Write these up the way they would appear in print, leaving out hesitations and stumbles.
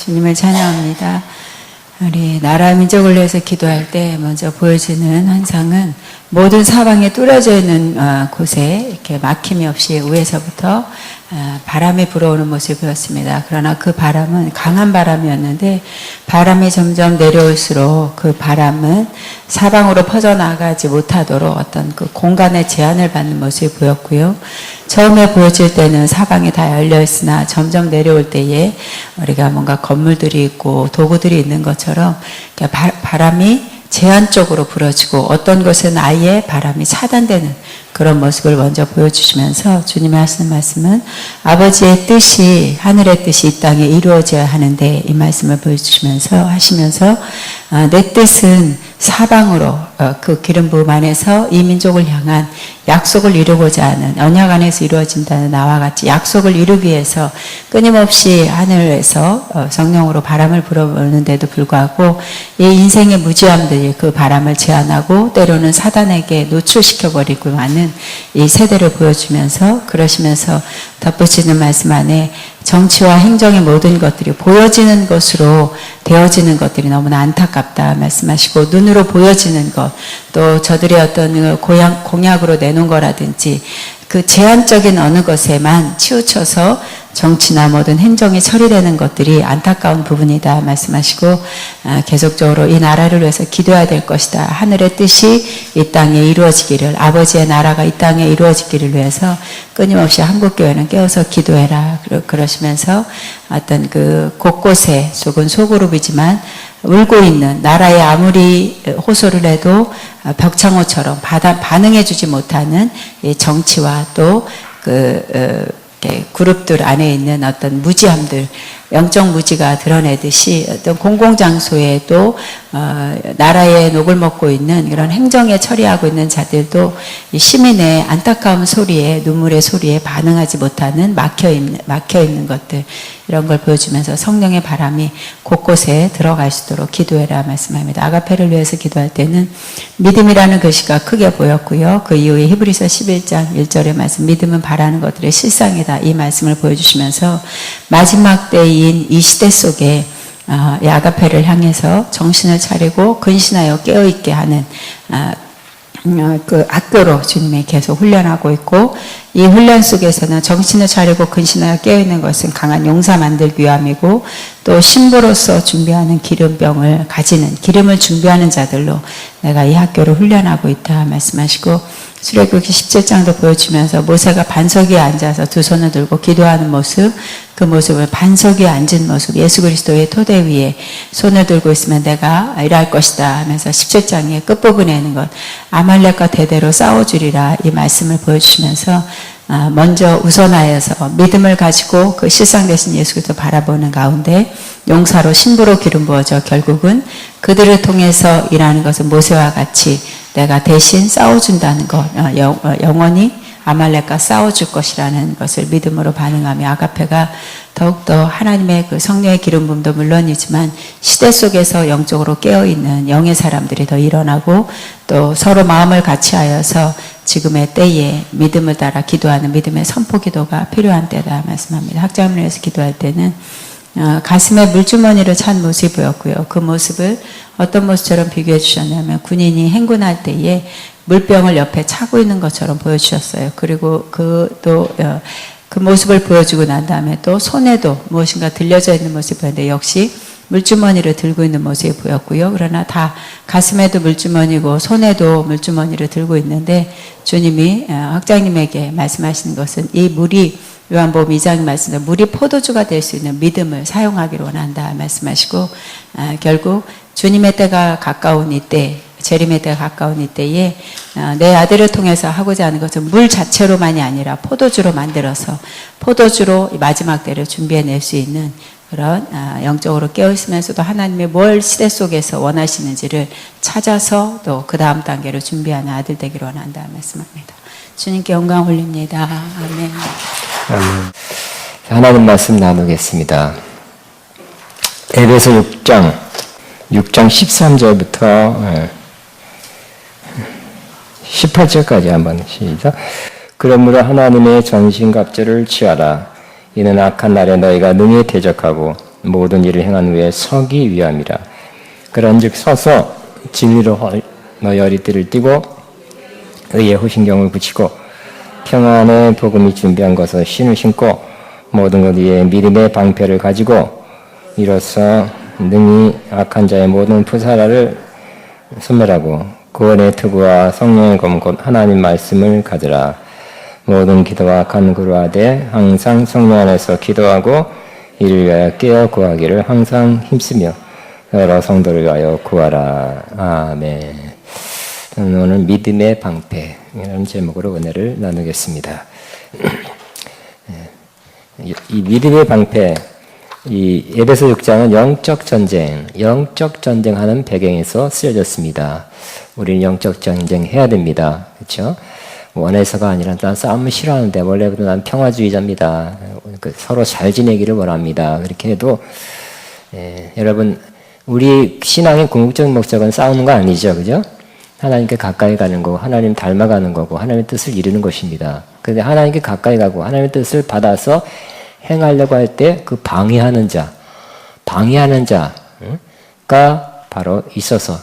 주님을 찬양합니다. 우리 나라 민족을 위해서 기도할 때 먼저 보여지는 환상은 모든 사방에 뚫어져 있는 곳에 이렇게 막힘이 없이 위에서부터 바람이 불어오는 모습이 보였습니다. 그러나 그 바람은 강한 바람이었는데 바람이 점점 내려올수록 그 바람은 사방으로 퍼져나가지 못하도록 어떤 그 공간의 제한을 받는 모습이 보였고요. 처음에 보여질 때는 사방이 다 열려 있으나 점점 내려올 때에 우리가 뭔가 건물들이 있고 도구들이 있는 것처럼 바람이 제한적으로 불어지고 어떤 곳은 아예 바람이 차단되는 그런 모습을 먼저 보여주시면서 주님이 하시는 말씀은 아버지의 뜻이 하늘의 뜻이 이 땅에 이루어져야 하는데 이 말씀을 보여주시면서 하시면서 내 뜻은 사방으로 그 기름 부음 안에서 이 민족을 향한 약속을 이루고자 하는 언약 안에서 이루어진다는 나와 같이 약속을 이루기 위해서 끊임없이 하늘에서 성령으로 바람을 불어오는데도 불구하고 이 인생의 무지함들이 그 바람을 제한하고 때로는 사단에게 노출시켜버리고 하는 이 세대를 보여주면서 그러시면서 덧붙이는 말씀 안에 정치와 행정의 모든 것들이 보여지는 것으로 되어지는 것들이 너무나 안타깝다 말씀하시고 눈으로 보여지는 것 또 저들의 어떤 공약으로 내놓은 거라든지 그 제한적인 어느 것에만 치우쳐서 정치나 모든 행정이 처리되는 것들이 안타까운 부분이다 말씀하시고 계속적으로 이 나라를 위해서 기도해야 될 것이다. 하늘의 뜻이 이 땅에 이루어지기를 아버지의 나라가 이 땅에 이루어지기를 위해서 끊임없이 한국교회는 깨어서 기도해라. 그러시면서 어떤 그 곳곳에 속은 소그룹이지만 울고 있는 나라에 아무리 호소를 해도 벽창호처럼 반응해주지 못하는 이 정치와 또 그룹들 안에 있는 어떤 무지함들, 영적 무지가 드러내듯이 어떤 공공장소에도 나라의 녹을 먹고 있는 이런 행정에 처리하고 있는 자들도 이 시민의 안타까운 소리에 눈물의 소리에 반응하지 못하는 막혀 있는 것들 이런 걸 보여주면서 성령의 바람이 곳곳에 들어갈 수 있도록 기도해라 말씀합니다. 아가페를 위해서 기도할 때는 믿음이라는 글씨가 크게 보였고요. 그 이후에 히브리서 11장 1절의 말씀 믿음은 바라는 것들의 실상이다. 이 말씀을 보여주시면서 마지막 때인 이 시대 속에 이 아가페를 향해서 정신을 차리고 근신하여 깨어있게 하는 그 학교로 주님이 계속 훈련하고 있고 이 훈련 속에서는 정신을 차리고 근신하여 깨어있는 것은 강한 용사 만들기 위함이고 또 신부로서 준비하는 기름병을 가지는 기름을 준비하는 자들로 내가 이 학교를 훈련하고 있다 말씀하시고 출애굽기 17장도 보여주면서 모세가 반석 위에 앉아서 두 손을 들고 기도하는 모습 그 모습을 반석 위에 앉은 모습 예수 그리스도의 토대 위에 손을 들고 있으면 내가 일할 것이다 하면서 17장의 끝부분에 있는 것 아말렉과 대대로 싸워주리라 이 말씀을 보여주시면서 먼저 우선하여서 믿음을 가지고 그 실상 되신 예수 그리스도 바라보는 가운데 용사로 신부로 기름 부어져 결국은 그들을 통해서 일하는 것은 모세와 같이 내가 대신 싸워준다는 것 영원히 아말렉과 싸워줄 것이라는 것을 믿음으로 반응하며 아가페가 더욱더 하나님의 그 성령의 기름 부음도 물론이지만 시대 속에서 영적으로 깨어있는 영의 사람들이 더 일어나고 또 서로 마음을 같이하여서 지금의 때에 믿음을 따라 기도하는 믿음의 선포 기도가 필요한 때다 말씀합니다. 학자를 위해서 기도할 때는 가슴에 물주머니를 찬 모습이 보였고요. 그 모습을 어떤 모습처럼 비교해 주셨냐면 군인이 행군할 때에 물병을 옆에 차고 있는 것처럼 보여주셨어요. 그리고 그 모습을 보여주고 난 다음에 또 손에도 무엇인가 들려져 있는 모습이 보였는데 역시 물주머니를 들고 있는 모습이 보였고요. 그러나 다 가슴에도 물주머니고 손에도 물주머니를 들고 있는데 주님이 학장님에게 말씀하시는 것은 이 물이 요한복음 2장 말씀대로 물이 포도주가 될 수 있는 믿음을 사용하기를 원한다 말씀하시고 결국 주님의 때가 가까운 이때 재림의 때가 가까운 이때에 내 아들을 통해서 하고자 하는 것은 물 자체로만이 아니라 포도주로 만들어서 포도주로 마지막 때를 준비해낼 수 있는 그런 영적으로 깨어있으면서도 하나님의 뭘 시대 속에서 원하시는지를 찾아서 또 그 다음 단계로 준비하는 아들 되기를 원한다 말씀합니다. 주님께 영광 올립니다. 아멘. 하나님 말씀 나누겠습니다. 에베소 6장 13절부터 18절까지 한번 시작. 그러므로 하나님의 전신갑주를 취하라. 이는 악한 날에 너희가 능히 대적하고 모든 일을 행한 후에 서기 위함이라. 그런즉 서서 진리로 너희 허리띠를 띠고 의의 후신경을 붙이고 평안의 복음이 준비한 것을 신을 신고 모든 것 위에 믿음의 방패를 가지고 이로써 능히 악한 자의 모든 푸사라를 소멸하고 구원의 투구와 성령의 검 곧 하나님 말씀을 가져라. 모든 기도와 간구를 하되 항상 성령 안에서 기도하고 이를 위하여 깨어 구하기를 항상 힘쓰며 여러 성도를 위하여 구하라. 아멘. 저는 오늘 믿음의 방패이라는 제목으로 은혜를 나누겠습니다. 이 믿음의 방패, 이 에베소 6장은 영적 전쟁하는 배경에서 쓰여졌습니다. 우리는 영적 전쟁 해야 됩니다. 그렇죠? 원해서가 아니라 난 싸움을 싫어하는데 원래부터 난 평화주의자입니다. 서로 잘 지내기를 원합니다. 그렇게 해도 여러분 우리 신앙의 궁극적인 목적은 싸우는 거 아니죠, 그죠? 하나님께 가까이 가는 거고 하나님 닮아가는 거고 하나님의 뜻을 이루는 것입니다. 그런데 하나님께 가까이 가고 하나님의 뜻을 받아서 행하려고 할 때 그 방해하는 자가 바로 있어서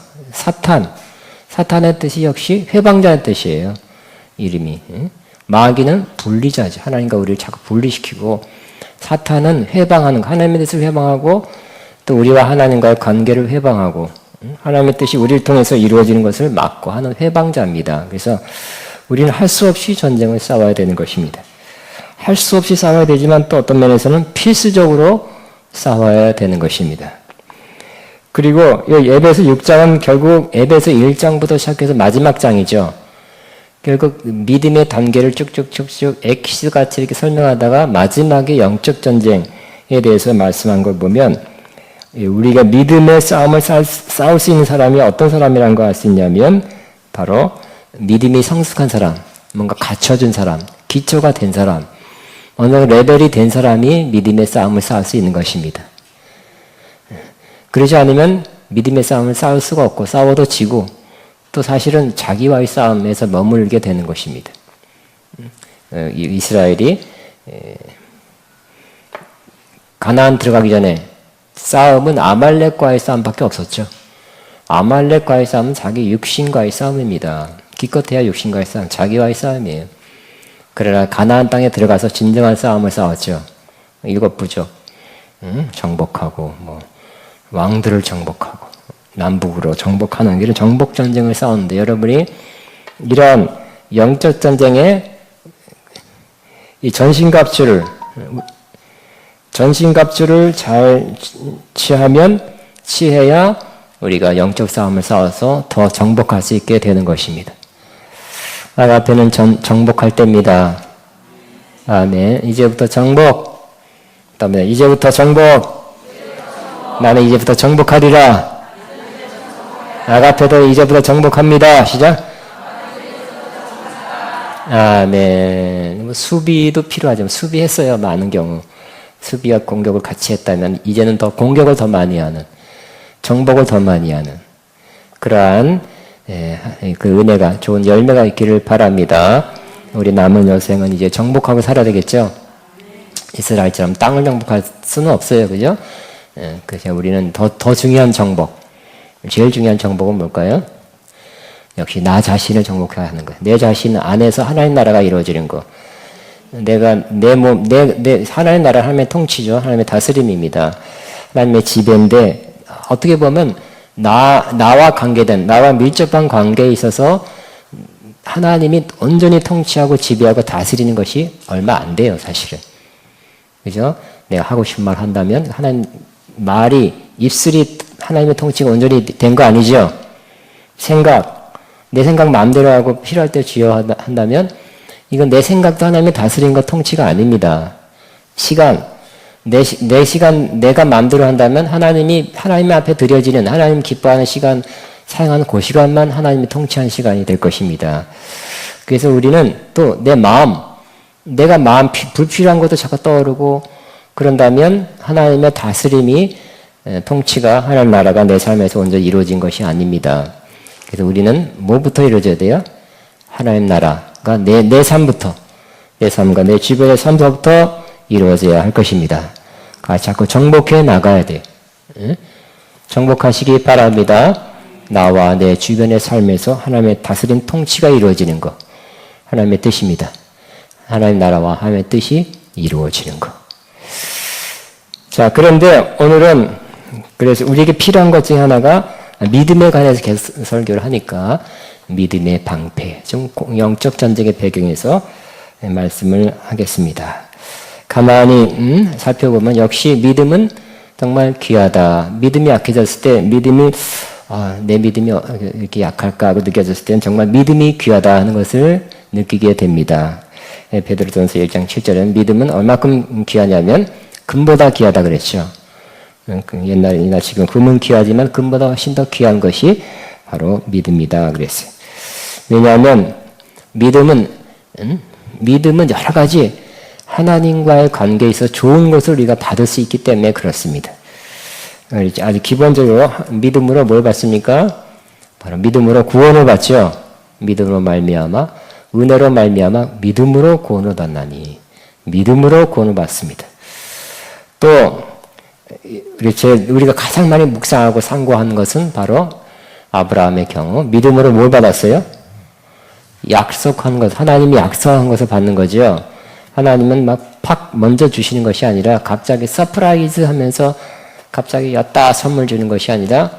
사탄의 뜻이 역시 회방자의 뜻이에요. 이름이. 마귀는 분리자죠. 하나님과 우리를 자꾸 분리시키고 사탄은 회방하는 거, 하나님의 뜻을 회방하고 또 우리와 하나님과의 관계를 회방하고 하나님의 뜻이 우리를 통해서 이루어지는 것을 막고 하는 회방자입니다. 그래서 우리는 할 수 없이 전쟁을 싸워야 되는 것입니다. 할 수 없이 싸워야 되지만 또 어떤 면에서는 필수적으로 싸워야 되는 것입니다. 그리고 이 에베소 6장은 결국 에베소 1장부터 시작해서 마지막 장이죠. 결국 믿음의 단계를 쭉쭉쭉쭉 엑시스같이 이렇게 설명하다가 마지막에 영적 전쟁에 대해서 말씀한 걸 보면 우리가 믿음의 싸움을 싸울 수 있는 사람이 어떤 사람이라는 걸 알 수 있냐면 바로 믿음이 성숙한 사람, 뭔가 갖춰진 사람, 기초가 된 사람, 어느 레벨이 된 사람이 믿음의 싸움을 싸울 수 있는 것입니다. 그러지 않으면 믿음의 싸움을 싸울 수가 없고 싸워도 지고 또 사실은 자기와의 싸움에서 머물게 되는 것입니다. 이스라엘이 가나안 들어가기 전에 싸움은 아말렉과의 싸움밖에 없었죠. 아말렉과의 싸움은 자기 육신과의 싸움입니다. 기껏해야 육신과의 싸움, 자기와의 싸움이에요. 그러나 가나안 땅에 들어가서 진정한 싸움을 싸웠죠. 7부족, 정복하고 왕들을 정복하고 남북으로 정복하는 이런 정복 전쟁을 싸웠는데 여러분이 이런 영적 전쟁에 이 전신갑주를 잘 취해야 우리가 영적 싸움을 싸워서 더 정복할 수 있게 되는 것입니다. 나 앞에는 정복할 때입니다. 아멘. 이제부터 정복. 그다음에 이제부터 정복. 나는 이제부터 정복하리라. 나 앞에도 이제부터 정복합니다. 시작. 아멘. 수비도 필요하죠. 수비했어요. 많은 경우. 수비와 공격을 같이 했다면 이제는 더 공격을 더 많이 하는, 정복을 더 많이 하는 그러한 그 은혜가, 좋은 열매가 있기를 바랍니다. 우리 남은 여생은 이제 정복하고 살아야 되겠죠? 이스라엘처럼 땅을 정복할 수는 없어요. 그죠? 그래서 우리는 더 중요한 정복, 제일 중요한 정복은 뭘까요? 역시 나 자신을 정복해야 하는 거예요. 내 자신 안에서 하나님 나라가 이루어지는 거. 내가 하나님 나라, 하나님의 통치죠. 하나님의 다스림입니다. 하나님의 지배인데 어떻게 보면 나와 관계된, 나와 밀접한 관계에 있어서 하나님이 온전히 통치하고 지배하고 다스리는 것이 얼마 안 돼요, 사실은. 그죠? 내가 하고 싶은 말 한다면 하나님 말이, 입술이 하나님의 통치가 온전히 된 거 아니죠? 내 생각 마음대로 하고 필요할 때 주여 한다면 이건 내 생각도 하나님의 다스림과 통치가 아닙니다. 내 시간 내가 마음대로 한다면 하나님 앞에 드려지는, 하나님 기뻐하는 시간, 사용하는 그 시간만 하나님이 통치하는 시간이 될 것입니다. 그래서 우리는 또 내가 마음 불필요한 것도 자꾸 떠오르고 그런다면 하나님의 다스림이, 통치가, 하나님 나라가 내 삶에서 온전히 이루어진 것이 아닙니다. 그래서 우리는 뭐부터 이루어져야 돼요? 하나님 나라가 내 삶부터, 내 삶과 내 주변의 삶부터 이루어져야 할 것입니다. 자꾸 정복해 나가야 돼. 정복하시기 바랍니다. 나와 내 주변의 삶에서 하나님의 다스림 통치가 이루어지는 것. 하나님의 뜻입니다. 하나님 나라와 하나님의 뜻이 이루어지는 것. 자, 그런데 오늘은 그래서 우리에게 필요한 것 중에 하나가 믿음에 관해서 계속 설교를 하니까 믿음의 방패, 좀 영적 전쟁의 배경에서 말씀을 하겠습니다. 가만히 살펴보면 역시 믿음은 정말 귀하다. 믿음이 약해졌을 때 믿음이 내 믿음이 이렇게 약할까 하고 느껴졌을 때는 정말 믿음이 귀하다 하는 것을 느끼게 됩니다. 베드로전서 1장 7절에는 믿음은 얼마큼 귀하냐면 금보다 귀하다 그랬죠. 옛날이나 지금 금은 귀하지만 금보다 훨씬 더 귀한 것이 바로 믿음이다 그랬어요. 왜냐하면 믿음은 여러 가지 하나님과의 관계에 있어 좋은 것을 우리가 받을 수 있기 때문에 그렇습니다. 아주 기본적으로 믿음으로 뭘 받습니까? 바로 믿음으로 구원을 받죠. 믿음으로 말미암아 은혜로 말미암아 믿음으로 구원을 받나니 믿음으로 구원을 받습니다. 또 우리가 가장 많이 묵상하고 상고하는 것은 바로 아브라함의 경우 믿음으로 뭘 받았어요? 약속한 것, 하나님이 약속한 것을 받는 거죠. 하나님은 막 팍 먼저 주시는 것이 아니라 갑자기 서프라이즈 하면서 갑자기 였다 선물 주는 것이 아니라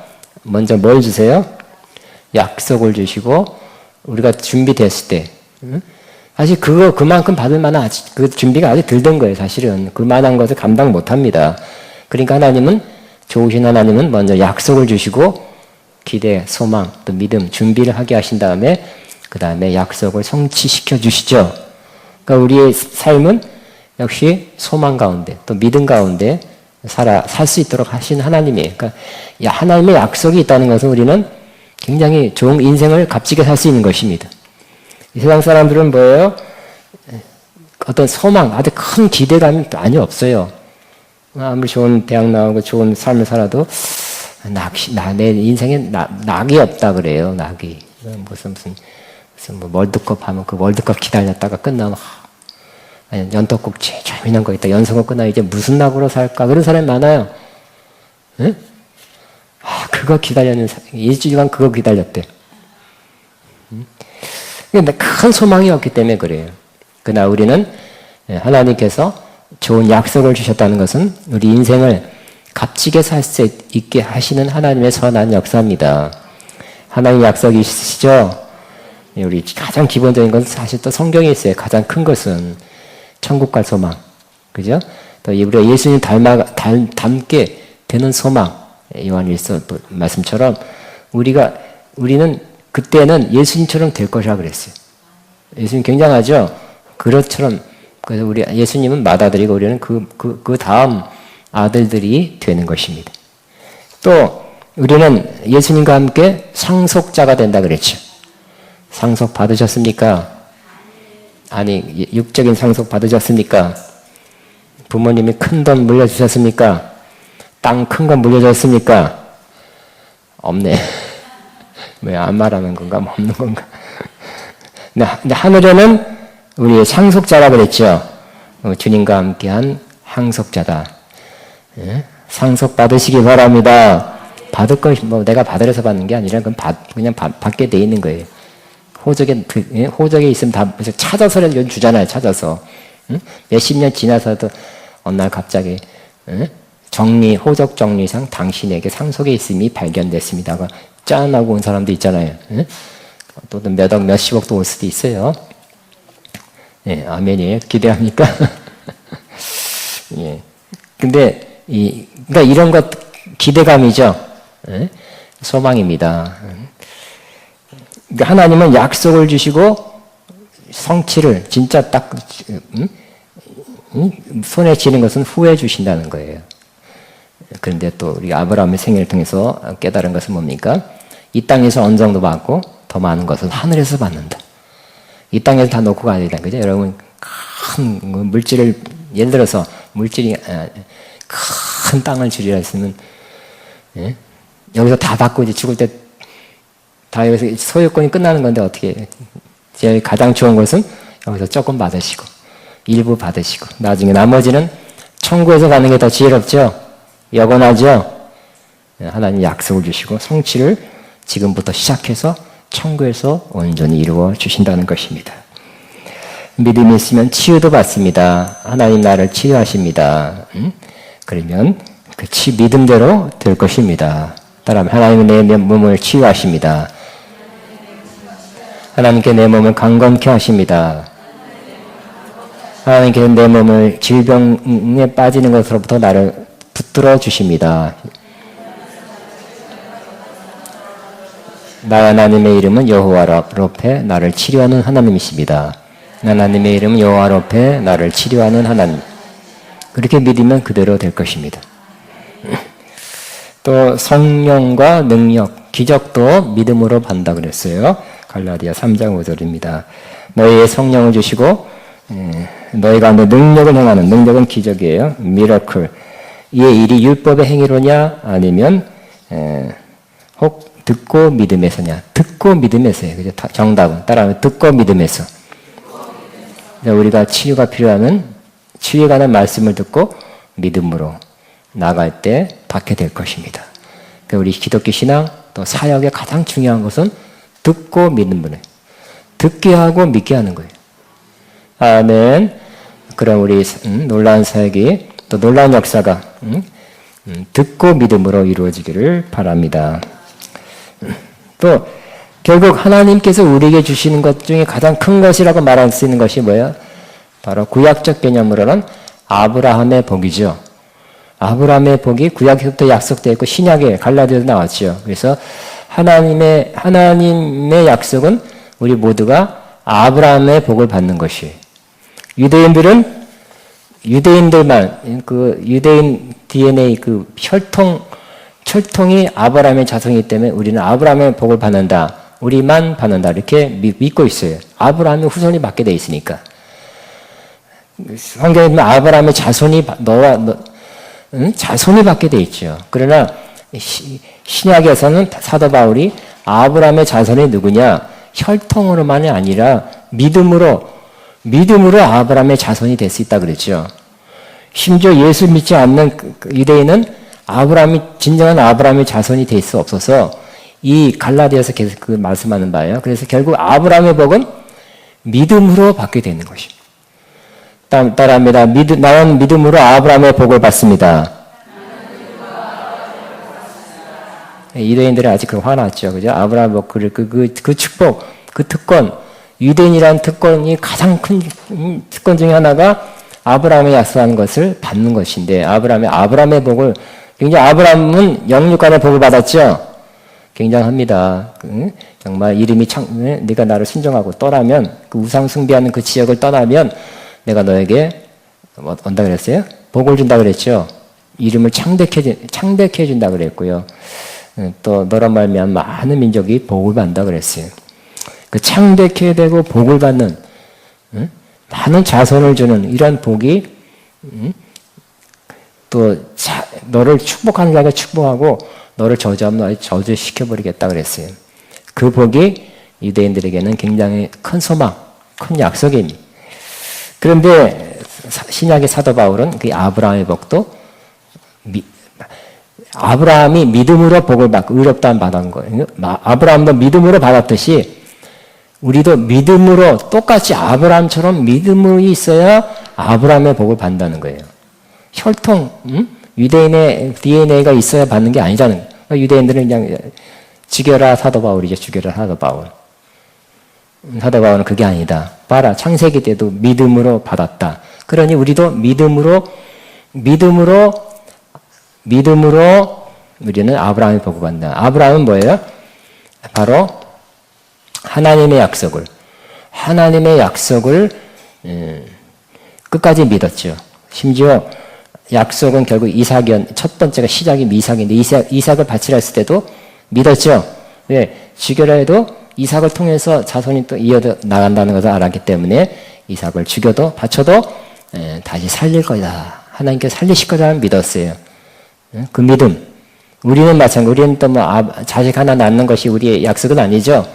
먼저 뭘 주세요? 약속을 주시고 우리가 준비됐을 때 사실 그만큼 받을 만한 그 준비가 아직 덜 된 거예요. 사실은 그만한 것을 감당 못합니다. 그러니까 하나님은 좋으신 하나님은 먼저 약속을 주시고 기대, 소망, 또 믿음, 준비를 하게 하신 다음에 그 다음에 약속을 성취시켜 주시죠. 그러니까 우리의 삶은 역시 소망 가운데 또 믿음 가운데 살 수 있도록 하신 하나님이에요. 그러니까 하나님의 약속이 있다는 것은 우리는 굉장히 좋은 인생을 값지게 살 수 있는 것입니다. 이 세상 사람들은 뭐예요? 어떤 소망, 아주 큰 기대감이 많이 없어요. 아무리 좋은 대학 나오고 좋은 삶을 살아도 내 인생에 낙이 없다 그래요. 낙이 무슨 뭐 월드컵 하면 그 월드컵 기다렸다가 끝나면 아니 연떡국 제일 재미난 거 있다. 연속은 끝나 이제 무슨 낙으로 살까? 그런 사람이 많아요. 응? 그거 기다렸는 일주일간 그거 기다렸대. 근데 큰 소망이 없기 때문에 그래요. 그러나 우리는 하나님께서 좋은 약속을 주셨다는 것은 우리 인생을 값지게 살 수 있게 하시는 하나님의 선한 역사입니다. 하나님 약속이 있으시죠? 우리 가장 기본적인 것은 사실 또 성경에 있어요. 가장 큰 것은 천국 갈 소망. 그죠? 또 우리가 예수님 닮게 되는 소망. 요한일서 말씀처럼 우리는 그때는 예수님처럼 될 것이라 그랬어요. 예수님 굉장하죠? 그것처럼 그래서 우리 예수님은 맏아들이고 우리는 그 다음 아들들이 되는 것입니다. 또 우리는 예수님과 함께 상속자가 된다 그랬죠. 상속 받으셨습니까? 아니 육적인 상속 받으셨습니까? 부모님이 큰 돈 물려주셨습니까? 땅 큰 건 물려줬습니까? 없네. 왜 안 말하는 건가? 뭐 없는 건가? 근데 하늘에는 우리의 상속자라 그랬죠. 주님과 함께한 상속자다. 상속 받으시기 바랍니다. 받을 것이 뭐 내가 받으려서 받는 게 아니라 그냥 받게 돼 있는 거예요. 호적에 있으면 다 찾아서라도 주잖아요. 찾아서 몇십 년 지나서도 어느 날 갑자기 호적 정리상 당신에게 상속에 있음이 발견됐습니다. 짠 하고 온 사람도 있잖아요. 또 몇 억, 몇십억도 올 수도 있어요. 예, 아멘이에요. 기대합니까? 예. 근데 그러니까 이런 것 기대감이죠. 예? 소망입니다. 그러니까 하나님은 약속을 주시고 성취를 진짜 딱 손에 쥐는 것은 후에 주신다는 거예요. 그런데 또 우리 아브라함의 생애를 통해서 깨달은 것은 뭡니까? 이 땅에서 어느 정도 받고 더 많은 것은 하늘에서 받는다. 이 땅에서 다 놓고 가야 된다. 그죠? 여러분 큰 물질을 예를 들어서 물질이 큰 땅을 주리라 했으면 예? 여기서 다 받고 이제 죽을 때 다 여기서 소유권이 끝나는 건데 어떻게 제일 가장 좋은 것은 여기서 조금 받으시고 일부 받으시고 나중에 나머지는 천국에서 가는 게 더 지혜롭죠? 영원하죠? 하나님 약속을 주시고 성취를 지금부터 시작해서 천국에서 온전히 이루어 주신다는 것입니다. 믿음이 있으면 치유도 받습니다. 하나님 나를 치유하십니다. 그러면 그 믿음대로 될 것입니다. 따라하면 하나님은 내 몸을 치유하십니다. 하나님께 내 몸을 강건케 하십니다. 하나님께서 내 몸을 질병에 빠지는 것으로부터 나를 붙들어 주십니다. 나 하나님의 이름은 여호와 로페 나를 치료하는 하나님이십니다. 하나님의 이름은 여호와 로페 나를 치료하는 하나님. 그렇게 믿으면 그대로 될 것입니다. 또 성령과 능력, 기적도 믿음으로 받는다 그랬어요. 갈라디아 3장 5절입니다. 너희의 성령을 주시고 너희 가운데 능력을 행하는, 능력은 기적이에요. 미러클. 이의 일이 율법의 행위로냐 아니면 혹 듣고 믿음에서냐. 듣고 믿음에서예요. 그죠? 정답은 따라하면 듣고 믿음에서. 우리가 치유가 필요하면 치유에 관한 말씀을 듣고 믿음으로 나갈 때 받게 될 것입니다. 우리 기독교 신앙 또 사역의 가장 중요한 것은 듣고 믿는 거예요. 듣게 하고 믿게 하는 거예요. 아멘. 그럼 우리 놀라운 사역이 또 놀라운 역사가 듣고 믿음으로 이루어지기를 바랍니다. 또 결국 하나님께서 우리에게 주시는 것 중에 가장 큰 것이라고 말할 수 있는 것이 뭐예요? 바로 구약적 개념으로는 아브라함의 복이죠. 아브라함의 복이 구약에서부터 약속되어 있고 신약에 갈라디아에서 나왔죠. 그래서 하나님의 약속은 우리 모두가 아브라함의 복을 받는 것이에요. 유대인들만 그 유대인 DNA 그 혈통이 아브라함의 자손이기 때문에 우리는 아브라함의 복을 받는다. 우리만 받는다. 이렇게 믿고 있어요. 아브라함의 후손이 받게 돼 있으니까. 성경에 보면 아브라함의 자손이 자손이 받게 돼 있죠. 그러나 신약에서는 사도 바울이 아브라함의 자손이 누구냐? 혈통으로만이 아니라 믿음으로 아브라함의 자손이 될 수 있다 그랬죠. 심지어 예수 믿지 않는 유대인은 진정한 아브라함의 자손이 될 수 없어서 이 갈라디아서 계속 그 말씀하는 바예요. 그래서 결국 아브라함의 복은 믿음으로 받게 되는 것입니다. 따라합니다. 나는 믿음으로 아브라함의 복을 받습니다. 유대인들이 아직 화났죠. 그죠? 아브라함의 복, 그 축복, 그 특권, 유대인이라는 특권이 가장 큰 특권 중에 하나가 아브라함이 약속한 것을 받는 것인데, 아브라함의 복을, 굉장히 아브라함은 영육간의 복을 받았죠? 굉장합니다. 정말 이름이 네가 나를 순종하고 떠나면, 그 우상 숭배하는 그 지역을 떠나면, 내가 너에게, 온다 그랬어요? 복을 준다 그랬죠? 이름을 창백해 준다 그랬고요. 또, 너란 말미암아 많은 민족이 복을 받는다 그랬어요. 그 창백해 되고 복을 받는, 많은 자손을 주는 이런 복이 또 너를 축복하는 자가 축복하고 너를 저주하면 너를 저주시켜버리겠다 그랬어요. 그 복이 유대인들에게는 굉장히 큰 소망, 큰 약속입니다. 그런데 신약의 사도 바울은 그 아브라함의 복도 아브라함이 믿음으로 복을 받고 의롭다함 받은 거예요. 아브라함도 믿음으로 받았듯이 우리도 믿음으로 똑같이 아브라함처럼 믿음이 있어야 아브라함의 복을 받는다는 거예요. 혈통, 유대인의 DNA가 있어야 받는 게 아니잖아요. 유대인들은 그냥 죽여라 사도 바울이죠. 죽여라 사도 바울. 사도 바울은 그게 아니다. 봐라 창세기 때도 믿음으로 받았다. 그러니 우리도 믿음으로 우리는 아브라함의 복을 받는다. 아브라함은 뭐예요? 바로 하나님의 약속을 끝까지 믿었죠. 심지어 약속은 결국 첫 번째가 시작이 이삭인데 이삭을 바치라 했을 때도 믿었죠. 왜? 죽여라 해도 이삭을 통해서 자손이 또 이어 나간다는 것을 알았기 때문에 이삭을 죽여도 바쳐도 다시 살릴 거다. 하나님께 살리실 거다는 믿었어요. 그 믿음. 우리는 마찬가지로 우리는 또 자식 하나 낳는 것이 우리의 약속은 아니죠.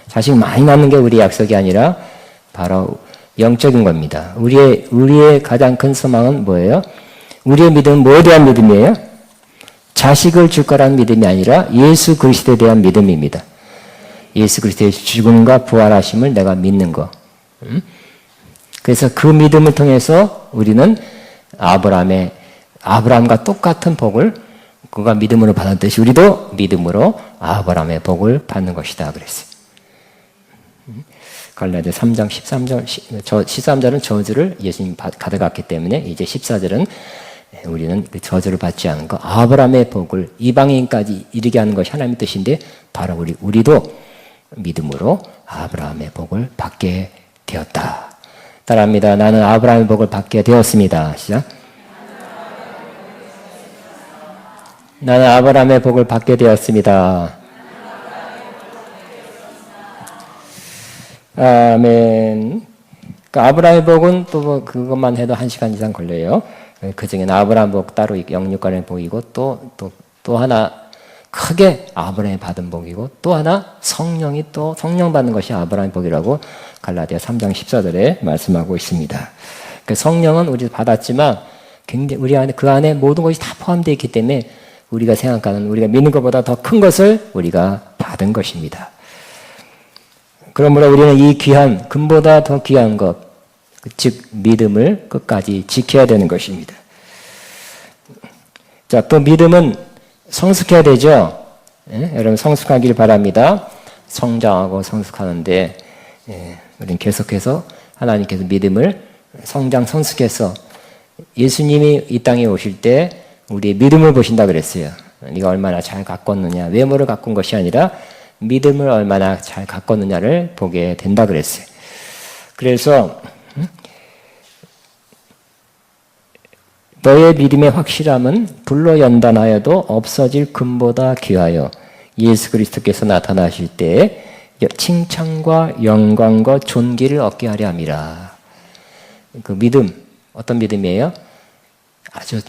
자식 많이 낳는 게 우리의 약속이 아니라 바로 영적인 겁니다. 우리의 가장 큰 소망은 뭐예요? 우리의 믿음은 뭐에 대한 믿음이에요? 자식을 줄 거라는 믿음이 아니라 예수 그리스도에 대한 믿음입니다. 예수 그리스도의 죽음과 부활하심을 내가 믿는 거. 그래서 그 믿음을 통해서 우리는 아브라함과 똑같은 복을 그가 믿음으로 받았듯이 우리도 믿음으로 아브라함의 복을 받는 것이다 그랬어요. 갈라디아 3장 13절은 저주를 예수님 가져갔기 때문에 이제 14절은 우리는 그 저주를 받지 않은 거, 아브라함의 복을 이방인까지 이르게 하는 것이 하나님의 뜻인데 바로 우리도 믿음으로 아브라함의 복을 받게 되었다. 따라합니다. 나는 아브라함의 복을 받게 되었습니다. 시작. 나는 아브라함의 복을 받게 되었습니다. 아멘. 그러니까 아브라함의 복은 또 그것만 해도 1시간 이상 걸려요. 그 중에는 아브라함 복 따로 영육간의 복이고 또 하나 크게 아브라함이 받은 복이고 또 하나 성령이 또 성령 받는 것이 아브라함의 복이라고 갈라디아 3장 14절에 말씀하고 있습니다. 그 성령은 우리 받았지만 굉장히 우리 안에 그 안에 모든 것이 다 포함되어 있기 때문에 우리가 생각하는 우리가 믿는 것보다 더 큰 것을 우리가 받은 것입니다. 그러므로 우리는 이 귀한 금보다 더 귀한 것, 즉 믿음을 끝까지 지켜야 되는 것입니다. 자, 또 믿음은 성숙해야 되죠. 여러분 성숙하기를 바랍니다. 성장하고 성숙하는데 우리는 계속해서 하나님께서 믿음을 성숙해서 예수님이 이 땅에 오실 때 우리의 믿음을 보신다 그랬어요. 네가 얼마나 잘 가꿨느냐, 외모를 가꾼 것이 아니라 믿음을 얼마나 잘 가꿨느냐를 보게 된다 그랬어요. 그래서 너의 믿음의 확실함은 불로 연단하여도 없어질 금보다 귀하여 예수 그리스도께서 나타나실 때 칭찬과 영광과 존귀를 얻게 하려 함이라. 그 믿음, 어떤 믿음이에요? 아주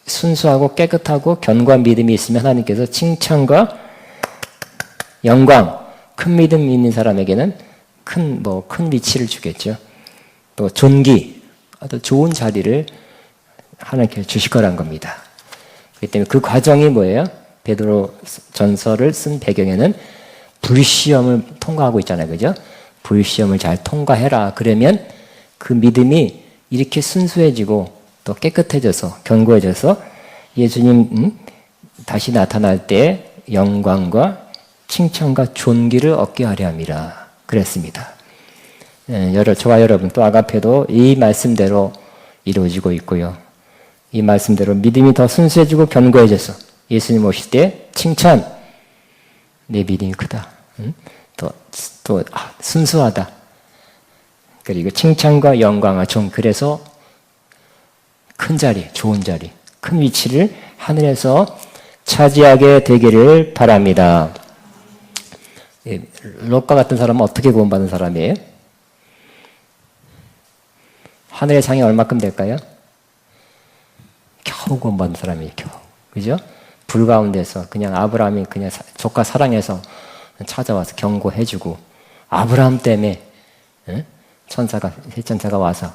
순수하고 깨끗하고 견고한 믿음이 있으면 하나님께서 칭찬과 영광, 큰 믿음 있는 사람에게는 큰 위치를 주겠죠. 또 존귀, 아주 좋은 자리를 하나님께서 주실 거란 겁니다. 그렇기 때문에 그 과정이 뭐예요? 베드로 전서를 쓴 배경에는 불시험을 통과하고 있잖아요. 그죠? 불시험을 잘 통과해라. 그러면 그 믿음이 이렇게 순수해지고 또 깨끗해져서 견고해져서 예수님 다시 나타날 때 영광과 칭찬과 존귀를 얻게 하려 함이라 그랬습니다. 저와 여러분 또 아가페도 이 말씀대로 이루어지고 있고요. 이 말씀대로 믿음이 더 순수해지고 견고해져서 예수님 오실 때 칭찬, 내 믿음이 크다. 또 순수하다. 그리고 칭찬과 영광과 존, 그래서 큰 자리, 좋은 자리, 큰 위치를 하늘에서 차지하게 되기를 바랍니다. 롯과 같은 사람은 어떻게 구원받은 사람이에요? 하늘의 상이 얼마큼 될까요? 겨우 구원받은 사람이에요. 겨우. 그죠? 불 가운데서 그냥 아브라함이 그냥 조카 사랑해서 찾아와서 경고해주고 아브라함 때문에 천사가 와서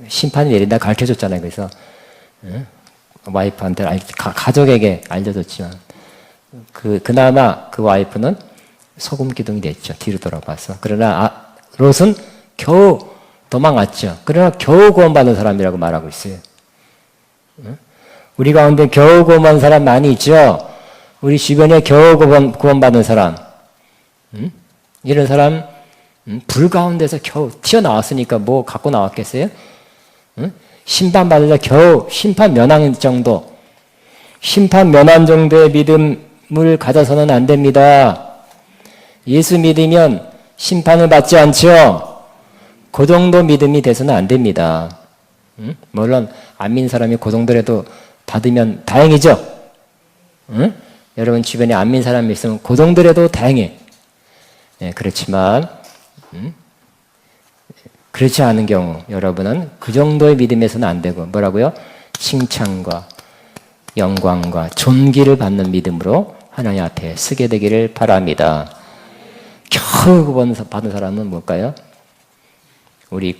심판이 내린다 가르쳐줬잖아요. 그래서 와이프한테 가족에게 알려줬지만 그나마 그 와이프는 소금 기둥이 됐죠. 뒤로 돌아봐서. 그러나 롯은 겨우 도망갔죠. 그러나 겨우 구원받은 사람이라고 말하고 있어요. 우리 가운데 겨우 구원받은 사람 많이 있죠. 우리 주변에 겨우 구원받은 사람, 이런 사람 불 가운데서 겨우 튀어나왔으니까 뭐 갖고 나왔겠어요? 심판받으자 겨우 심판 면한 정도, 심판 면한 정도의 믿음을 가져서는 안 됩니다. 예수 믿으면 심판을 받지 않죠. 그 정도 믿음이 돼서는 안 됩니다. 물론 안 믿는 사람이 그 정도라도 받으면 다행이죠. 여러분 주변에 안 믿는 사람이 있으면 그 정도라도 다행해. 그렇지만 그렇지 않은 경우 여러분은 그 정도의 믿음에서는 안 되고 뭐라고요? 칭찬과 영광과 존귀를 받는 믿음으로 하나님 앞에 서게 되기를 바랍니다. 겨우 구원받은 사람은 뭘까요? 우리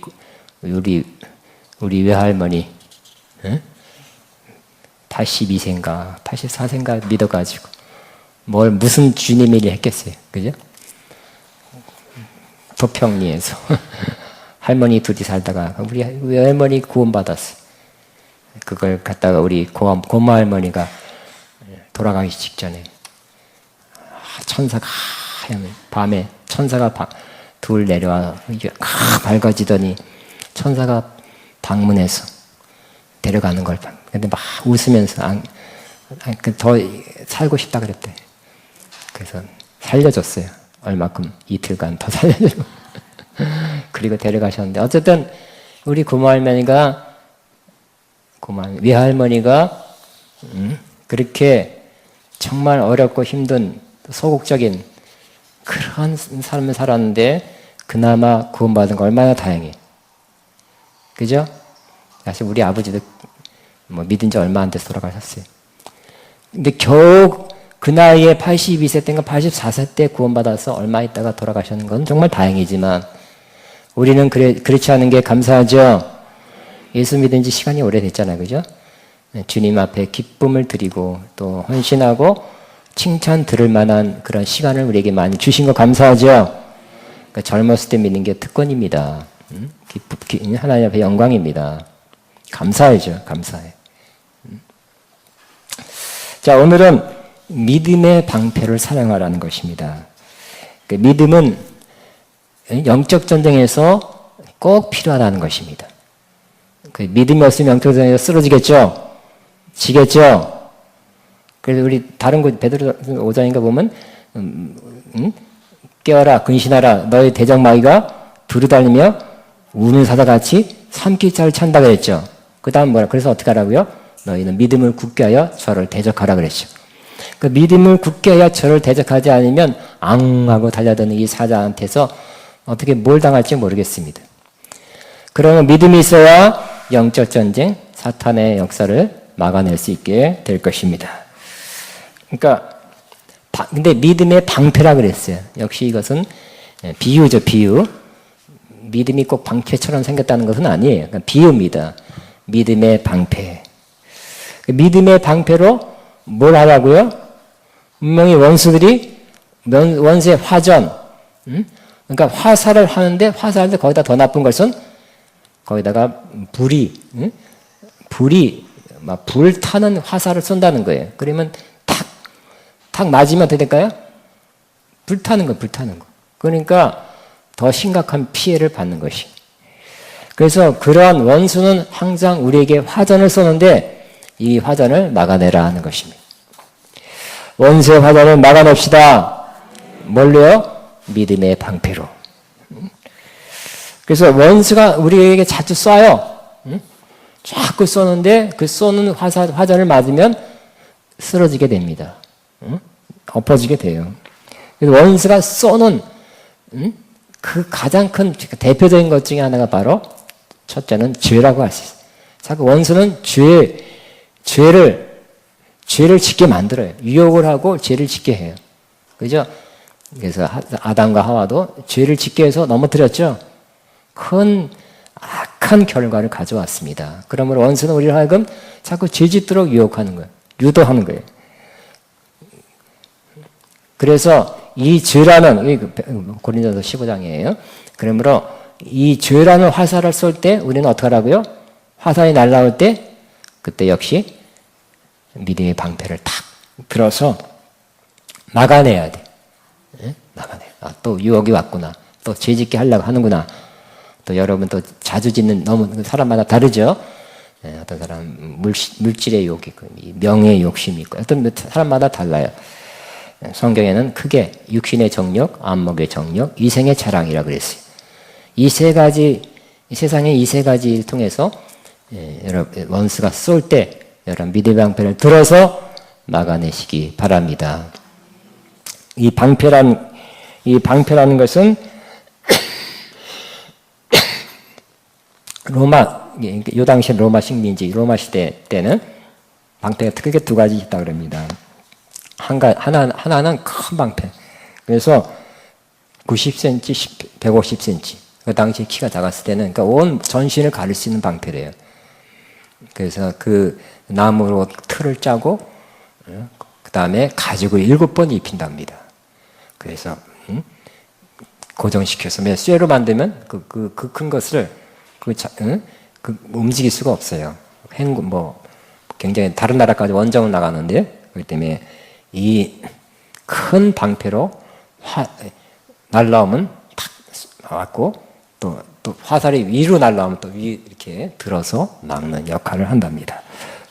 외할머니, 82세인가 84세인가 믿어가지고 뭘 무슨 주님 일이 했겠어요. 그죠? 도평리에서 할머니 둘이 살다가 우리 할머니 구원받았어요. 그걸 갖다가 우리 고모 할머니가 돌아가기 직전에 천사가 밤에 천사가 둘 내려와 이게 밝아지더니 천사가 방문해서 데려가는 걸 봐. 근데 막 웃으면서 더 살고 싶다 그랬대. 그래서 살려줬어요. 얼마큼 이틀간 더 살려주고 그리고 데려가셨는데 어쨌든 우리 외할머니가 그렇게 정말 어렵고 힘든 소극적인 그런 삶을 살았는데 그나마 구원받은 거 얼마나 다행해. 그죠? 사실 우리 아버지도 믿은 지 얼마 안 돼서 돌아가셨어요. 근데 겨우 그 나이에 82세 때인가 84세 때 구원받아서 얼마 있다가 돌아가시는 건 정말 다행이지만 우리는 그렇지 않은 게 감사하죠. 예수 믿은 지 시간이 오래됐잖아요. 그죠? 주님 앞에 기쁨을 드리고 또 헌신하고 칭찬 들을 만한 그런 시간을 우리에게 많이 주신 거 감사하죠. 그러니까 젊었을 때 믿는 게 특권입니다. 하나님 앞에 영광입니다. 감사하죠. 감사해. 자, 오늘은 믿음의 방패를 사용하라는 것입니다. 그 믿음은 영적 전쟁에서 꼭 필요하다는 것입니다. 그 믿음이 없으면 영적 전쟁에서 쓰러지겠죠? 지겠죠? 그래서 우리 다른 곳 베드로 5장인가 보면 깨어라 근신하라 너의 대적마귀가 두루다니며 우는 사자같이 삼킬자를 찬다 그랬죠. 그 다음 뭐라 그래서 어떻게 하라고요? 너희는 믿음을 굳게 하여 저를 대적하라 그랬죠. 그 믿음을 굳게 하여 저를 대적하지 않으면 앙하고 달려드는 이 사자한테서 어떻게 뭘 당할지 모르겠습니다. 그러면 믿음이 있어야 영적 전쟁, 사탄의 역사를 막아낼 수 있게 될 것입니다. 그러니까 근데 믿음의 방패라 그랬어요. 역시 이것은 비유죠, 비유. 믿음이 꼭 방패처럼 생겼다는 것은 아니에요. 그러니까 비유입니다. 믿음의 방패. 믿음의 방패로 뭘 하라고요? 분명히 원수들이 원수의 화전, 그러니까 화살을 하는데 화살도 거기다 더 나쁜 것은 거기다가 불이 막 불타는 화살을 쏜다는 거예요. 그러면 탁 맞으면 어떻게 될까요? 불타는 거. 그러니까 더 심각한 피해를 받는 것이. 그래서 그러한 원수는 항상 우리에게 화전을 쏘는데 이 화전을 막아내라 하는 것입니다. 원수의 화전을 막아냅시다. 뭘로요? 믿음의 방패로. 그래서 원수가 우리에게 자주 쏴요. 자꾸 쏘는데 그 쏘는 화전을 맞으면 쓰러지게 됩니다. 엎어지게 돼요. 그래서 원수가 쏘는 그 가장 큰 대표적인 것 중에 하나가 바로 첫째는 죄라고 할 수 있어요. 자꾸 원수는 죄를 짓게 만들어요. 유혹을 하고 죄를 짓게 해요. 그죠? 그래서 아담과 하와도 죄를 짓게 해서 넘어뜨렸죠. 큰 악한 결과를 가져왔습니다. 그러므로 원수는 우리를 하여금 자꾸 죄 짓도록 유혹하는 거예요. 유도하는 거예요. 그래서 이 죄라는 고린도서 15장이에요. 그러므로 이 죄라는 화살을 쏠 때 우리는 어떻게 하라고요? 화살이 날아올 때 그때 역시 믿음의 방패를 탁 들어서 막아내야 돼. 막아내. 또 유혹이 왔구나. 또 죄 짓게 하려고 하는구나. 또 여러분 또 자주 짓는 너무 사람마다 다르죠. 어떤 사람 물질의 욕이 있고 명예의 욕심이 있고 어떤 사람마다 달라요. 성경에는 크게 육신의 정욕, 안목의 정욕, 이생의 자랑이라 그랬어요. 이 세 가지 세상의 이 세 가지를 통해서 여러분 원수가 쏠 때 여러분 믿음의 방패를 들어서 막아내시기 바랍니다. 이 방패라는 것은 요 당시 로마 식민지, 로마 시대 때는 방패가 크게 두 가지 있다고 그럽니다. 하나는 큰 방패. 그래서 90cm, 150cm. 그 당시 키가 작았을 때는, 그러니까 온 전신을 가릴 수 있는 방패래요. 그래서 그 나무로 틀을 짜고 그 다음에 가죽을 7번 입힌답니다. 그래서 고정시켜서 쇠로 만들면 그 큰 것을 움직일 수가 없어요. 굉장히 다른 나라까지 원정을 나가는데 그렇기 때문에 이 큰 방패로 날라오면 탁 맞고 또 화살이 위로 날라오면 또 이렇게 들어서 막는 역할을 한답니다.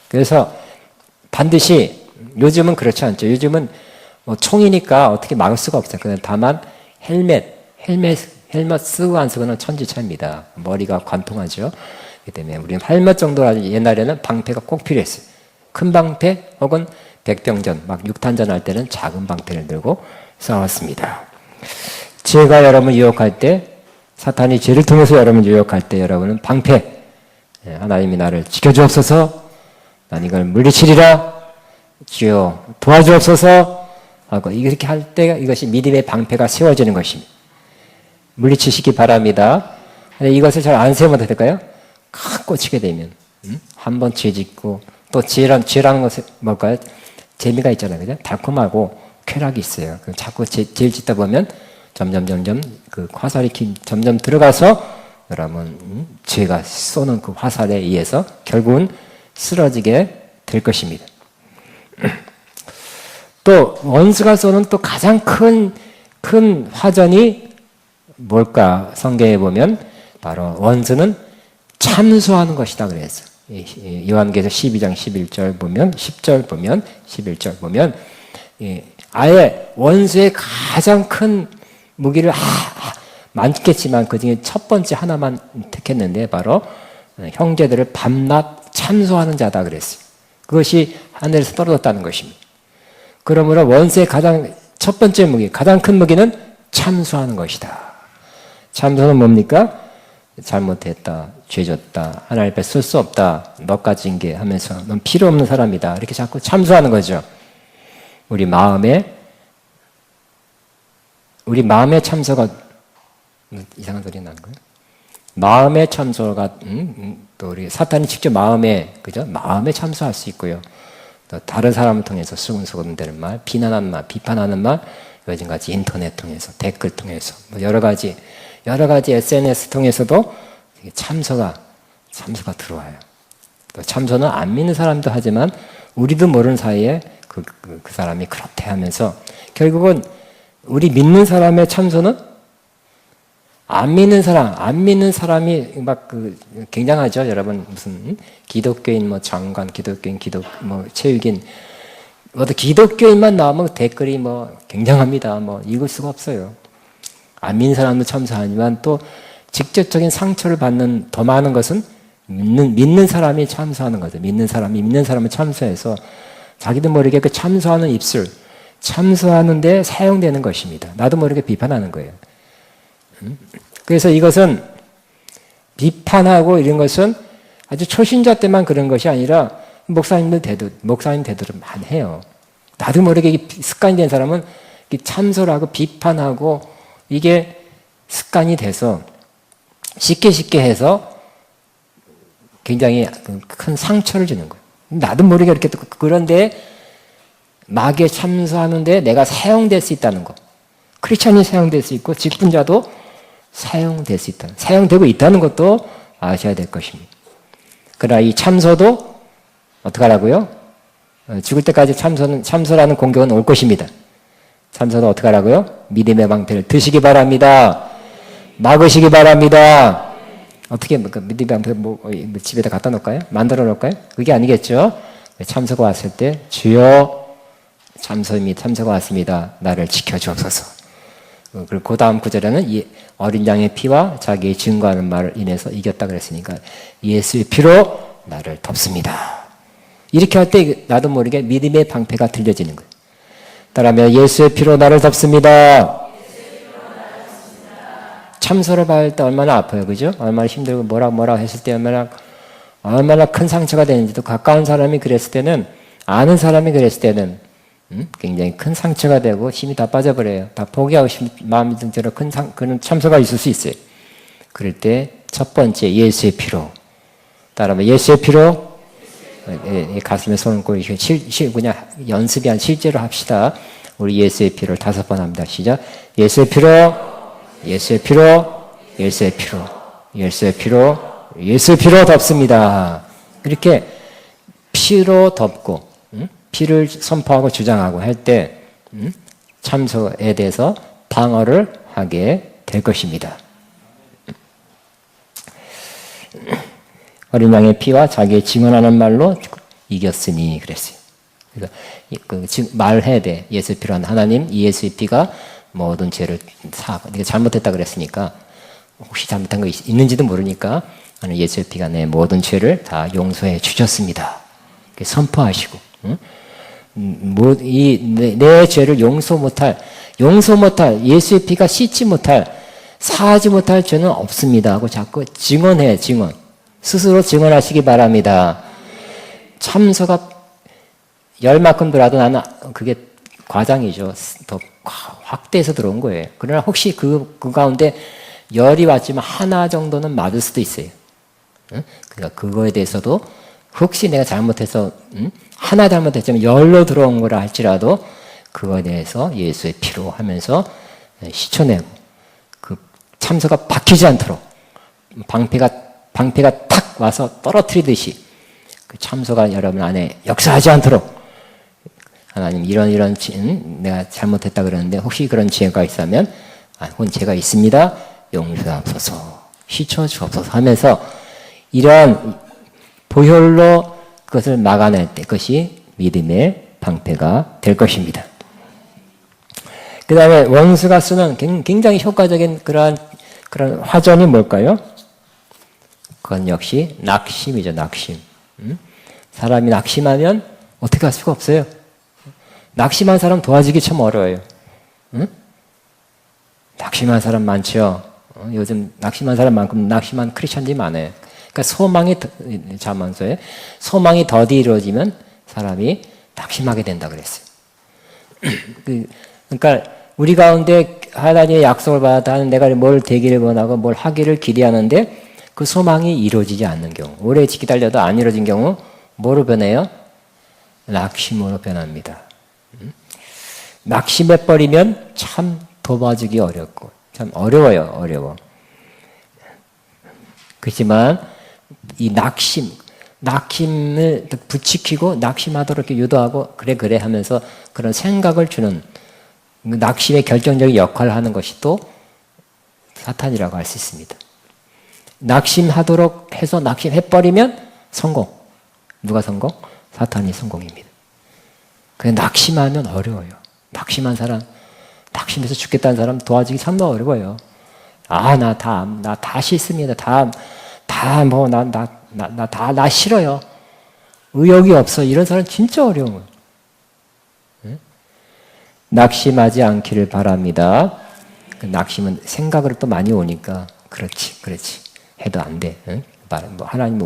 그래서 반드시 요즘은 그렇지 않죠. 요즘은 뭐 총이니까 어떻게 막을 수가 없어요. 다만 헬멧 쓰고 안 쓰고는 천지차입니다. 머리가 관통하죠. 그렇기 때문에 우리는 헬멧 정도라도 옛날에는 방패가 꼭 필요했어요. 큰 방패 혹은 백병전, 막 육탄전 할 때는 작은 방패를 들고 싸웠습니다. 죄가 여러분을 유혹할 때, 사탄이 죄를 통해서 여러분을 유혹할 때 여러분은 방패, 하나님이 나를 지켜주옵소서, 난 이걸 물리치리라, 주여 도와주옵소서 하고 이렇게 할 때 이것이 믿음의 방패가 세워지는 것입니다. 물리치시기 바랍니다. 근데 이것을 잘 안 세우면 어떻게 될까요? 꽂히게 되면 한번 죄 짓고 또 죄라는 것은 뭘까요? 재미가 있잖아요. 그죠? 달콤하고 쾌락이 있어요. 자꾸 죄를 짓다 보면 점점 그 화살이 점점 들어가서 여러분 죄가 쏘는 그 화살에 의해서 결국은 쓰러지게 될 것입니다. 또 원수가 쏘는 또 가장 큰 화전이 뭘까? 성경에 보면 바로 원수는 참소하는 것이다 그랬어요. 요한계시록 12장 11절 보면 10절 보면 11절 보면 아예 원수의 가장 큰 무기를 많겠지만 그중에 첫 번째 하나만 택했는데 바로 형제들을 밤낮 참소하는 자다 그랬어요. 그것이 하늘에서 떨어졌다는 것입니다. 그러므로 원수의 가장 첫 번째 무기, 가장 큰 무기는 참소하는 것이다. 참소는 뭡니까? 잘못했다, 죄졌다, 하나님 앞에 쓸 수 없다, 너까지 인게 하면서 넌 필요 없는 사람이다. 이렇게 자꾸 참소하는 거죠. 우리 마음의 참소가 이상한 소리 나는 거예요. 마음의 참소가 또 우리 사탄이 직접 마음에 참소할 수 있고요. 또 다른 사람을 통해서 수근수근 되는 말, 비난하는 말, 비판하는 말, 요즘같이 인터넷 통해서 댓글 통해서 여러 가지 SNS 통해서도 참소가 들어와요. 또 참소는 안 믿는 사람도 하지만 우리도 모르는 사이에 그 사람이 그렇대 하면서 결국은 우리 믿는 사람의 참소는 안 믿는 사람이 막 굉장하죠. 여러분 무슨 기독교인 장관, 기독교인 체육인 어떤 기독교인만 나오면 댓글이 굉장합니다. 읽을 수가 없어요. 안 믿는 사람도 참소하지만 또 직접적인 상처를 받는 더 많은 것은 믿는 사람이 참소하는 거죠. 믿는 사람을 참소해서 자기도 모르게 그 참소하는 입술, 참소하는데 사용되는 것입니다. 나도 모르게 비판하는 거예요. 그래서 이것은 비판하고 이런 것은 아주 초신자 때만 그런 것이 아니라 목사님 되도록 많이 해요. 나도 모르게 습관이 된 사람은 참소를 하고 비판하고 이게 습관이 돼서 쉽게 해서 굉장히 큰 상처를 주는 거예요. 나도 모르게 이렇게 그런데 마귀에 참소하는데 내가 사용될 수 있다는 거. 크리스찬이 사용될 수 있고 직분자도 사용될 수 있다. 사용되고 있다는 것도 아셔야 될 것입니다. 그러나 이 참소도 어떻게 하라고요? 죽을 때까지 참소라는 공격은 올 것입니다. 참소는 어떻게 하라고요? 믿음의 방패를 드시기 바랍니다. 막으시기 바랍니다. 어떻게 믿음의 방패 집에다 갖다 놓을까요? 만들어 놓을까요? 그게 아니겠죠. 참소가 왔을 때 주여 참소가 왔습니다. 나를 지켜주옵소서. 그리고 그 다음 구절에는 이 어린 양의 피와 자기의 증거하는 말을 인해서 이겼다 그랬으니까 예수의 피로 나를 덮습니다. 이렇게 할 때 나도 모르게 믿음의 방패가 들려지는 거예요. 따라하면 예수의 피로 나를 덮습니다. 참소를 받을 때 얼마나 아파요, 그죠? 얼마나 힘들고 뭐라고 했을 때 얼마나 큰 상처가 되는지도 가까운 사람이 그랬을 때는 아는 사람이 그랬을 때는 굉장히 큰 상처가 되고 힘이 다 빠져버려요. 다 포기하고 싶은 마음이 들 대로 그런 참소가 있을 수 있어요. 그럴 때 첫 번째 예수의 피로 따라하면 예수의 피로 가슴에 손을 얹고 그냥 연습이 한 실제로 합시다. 우리 예수의 피를 5번 합니다. 시작. 예수의 피로, 예수의 피로, 예수의 피로, 예수의 피로, 예수의 피로 덮습니다. 이렇게 피로 덮고 피를 선포하고 주장하고 할 때 참소에 대해서 방어를 하게 될 것입니다. 어린 양의 피와 자기의 증언하는 말로 이겼으니 그랬어요. 그러니까 말해야 돼. 예수의 피로 하나님, 이 예수의 피가 모든 죄를 네가 잘못했다 그랬으니까 혹시 잘못한 거 있는지도 모르니까 예수의 피가 내 모든 죄를 다 용서해 주셨습니다. 선포하시고 내 죄를 용서 못할 예수의 피가 씻지 못할 사하지 못할 죄는 없습니다 하고 자꾸 증언 스스로 증언하시기 바랍니다. 참소가 열만큼 들어도 나는 그게 과장이죠. 더 확대해서 들어온 거예요. 그러나 혹시 그 가운데 열이 왔지만 하나 정도는 맞을 수도 있어요. 그러니까 그거에 대해서도 혹시 내가 잘못해서 하나 잘못했지만 열로 들어온 거라 할지라도 그거에 대해서 예수의 피로 하면서 씻어내고 그 참소가 박히지 않도록 방패가 탁 와서 떨어뜨리듯이 그 참소가 여러분 안에 역사하지 않도록 하나님 이런 내가 잘못했다 그러는데 혹시 그런 죄가 있다면 혹은 죄가 있습니다. 용서하소서 씻어주옵소서 하면서 이러한 보혈로 그것을 막아낼 때 그것이 믿음의 방패가 될 것입니다. 그 다음에 원수가 쓰는 굉장히 효과적인 그런 화전이 뭘까요? 그건 역시 낙심이죠. 낙심. 사람이 낙심하면 어떻게 할 수가 없어요. 낙심한 사람 도와주기 참 어려워요. 낙심한 사람 많죠. 요즘 낙심한 사람 많고 낙심한 크리스천들이 많아요. 그러니까 소망이 더디 이루어지면 사람이 낙심하게 된다 그랬어요. 그러니까 우리 가운데 하나님의 약속을 받아 내가 뭘 되기를 원하고 뭘 하기를 기대하는데 그 소망이 이루어지지 않는 경우, 오래 기다려도 안 이루어진 경우 뭐로 변해요? 낙심으로 변합니다. 낙심해버리면 참 도와주기 어렵고 참 어려워. 그렇지만 이 낙심을 부추기고 낙심하도록 이렇게 유도하고 그래 하면서 그런 생각을 주는 낙심의 결정적인 역할을 하는 것이 또 사탄이라고 할 수 있습니다. 낙심하도록 해서 낙심해버리면 성공. 누가 성공? 사탄이 성공입니다. 그냥 낙심하면 어려워요. 낙심한 사람, 낙심해서 죽겠다는 사람 도와주기 참 어려워요. 나 다 싫습니다. 나 싫어요. 의욕이 없어. 이런 사람 진짜 어려운 거예요. 낙심하지 않기를 바랍니다. 그 낙심은 생각으로 또 많이 오니까 그렇지. 해도 안 돼. 하나님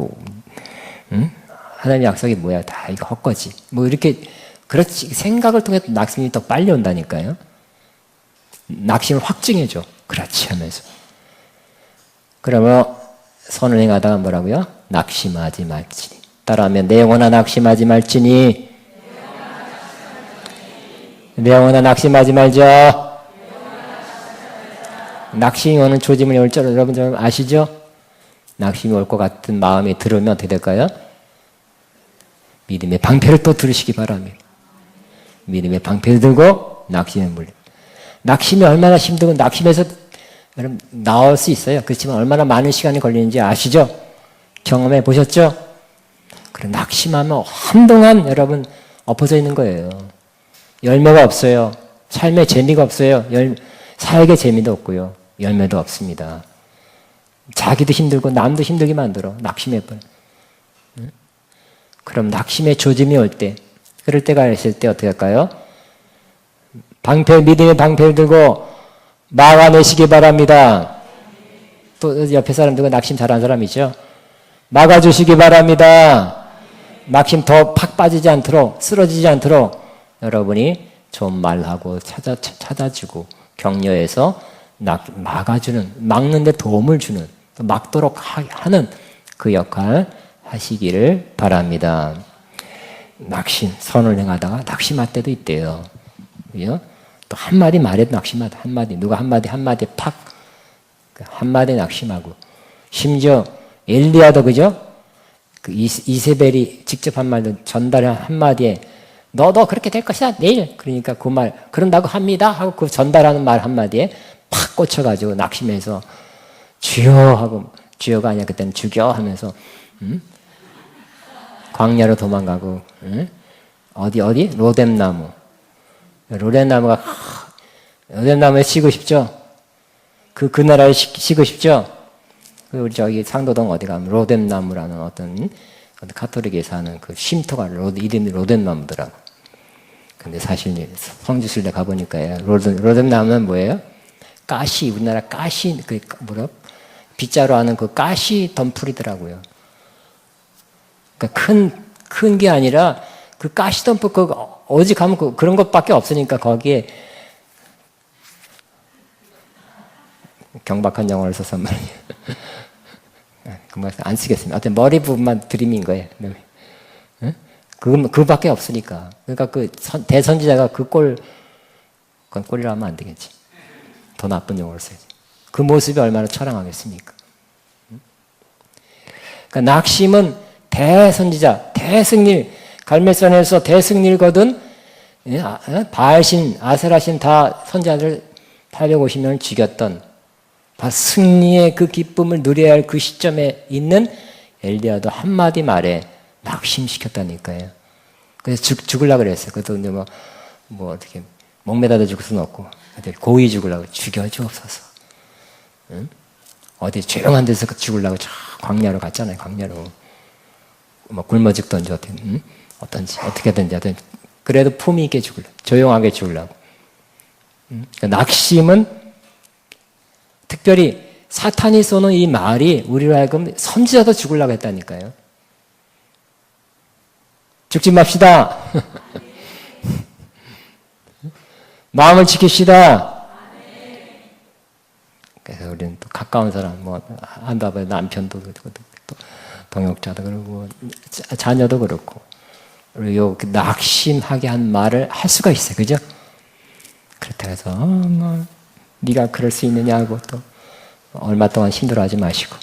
약속이 뭐야? 다 이거 헛거지. 이렇게 그렇지. 생각을 통해 낙심이 더 빨리 온다니까요. 낙심을 확증해줘. 그렇지 하면서. 그러면 선을 행하다가 뭐라고요? 낙심하지 말지니. 따라하면 내 영혼아 낙심하지 말지니. 내 영혼아 낙심하지 말자. 낙심이 오는 조짐을 올 줄 여러분 좀 아시죠? 낙심이 올 것 같은 마음이 들으면 어떻게 될까요? 믿음의 방패를 또 들으시기 바랍니다. 믿음의 방패를 들고 낙심에 물려. 낙심이 얼마나 힘들고 낙심에서 여러분 나올 수 있어요. 그렇지만 얼마나 많은 시간이 걸리는지 아시죠? 경험해 보셨죠? 그래 낙심하면 한동안 여러분 엎어져 있는 거예요. 열매가 없어요. 삶에 재미가 없어요. 사역에 재미도 없고요. 열매도 없습니다. 자기도 힘들고 남도 힘들게 만들어. 낙심해버려. 그럼 낙심의 조짐이 올 때, 그럴 때가 있을 때 어떻게 할까요? 믿음의 방패를 들고 막아내시기 바랍니다. 또 옆에 사람 들고 낙심 잘하는 사람이죠. 막아주시기 바랍니다. 낙심 더 팍 빠지지 않도록, 쓰러지지 않도록 여러분이 좀 말하고 찾아주고 격려해서 막는 데 도움을 주는, 막도록 하는 그 역할 하시기를 바랍니다. 선을 행하다가 낙심할 때도 있대요. 그죠? 또 한마디 말해도 낙심하다. 누가 한마디 팍, 한마디 낙심하고. 심지어 엘리야도 그죠? 그 이세벨이 직접 한 말도 전달한 한마디에 너도 그렇게 될 것이다 내일. 그러니까 그 말 그런다고 합니다 하고 그 전달하는 말 한마디에 팍 꽂혀가지고 낙심해서 주여 하고, 주여가 아니야 그때는 죽여 하면서 광야로 도망가고, 어디 로뎀나무에 쉬고 싶죠. 그 나라에 쉬고 싶죠. 우리 저기 상도동 어디 가면 로뎀나무라는 어떤 카톨릭에 사는 그 쉼터가 이름이 로뎀나무더라고. 근데 사실 성지순례 가보니까 로뎀나무는 뭐예요? 가시, 우리나라 가시, 빗자루 하는 그 가시 덤풀이더라고요. 그러니까 큰 게 아니라 그 가시 덤풀, 어디 가면 그런 것밖에 없으니까 거기에 경박한 영어를 써서 말이에요. 안 쓰겠습니다. 하여튼 머리 부분만 드림인 거예요. 그거밖에 없으니까. 그러니까 대선지자가 그건 꼴이라 하면 안 되겠지. 더 나쁜 용어를 써야지. 그 모습이 얼마나 처량하겠습니까? 그러니까 낙심은 대선지자, 대승릴, 갈멜산에서 대승릴 거둔 바알신, 아세라신 다 선지자들 850명을 죽였던 승리의 그 기쁨을 누려야 할 그 시점에 있는 엘리야도 한마디 말에 낙심시켰다니까요. 그래서 죽으려고 그랬어요. 그것도 어떻게 목매달아 죽을 수는 없고 고이 죽으려고 죽여주옵소서. 응? 어디 조용한 데서 죽으려고 저 광야로 갔잖아요. 광야로 굶어 죽던지 어떤지 어떻게든지 하여튼 그래도 품위 있게 죽으려고, 조용하게 죽으려고. 그러니까 낙심은 특별히 사탄이 쏘는 이 말이 우리로 하여금 선지자도 죽으려고 했다니까요. 죽지 맙시다. 마음을 지킵시다. 그래서 우리는 또 가까운 사람, 한다고 남편도 그렇고, 또 동역자도 그러고, 자녀도 그렇고, 그리고 낙심하게 한 말을 할 수가 있어요. 그죠? 그렇다고 해서, 네가 그럴 수 있느냐고 또 얼마 동안 힘들어하지 마시고.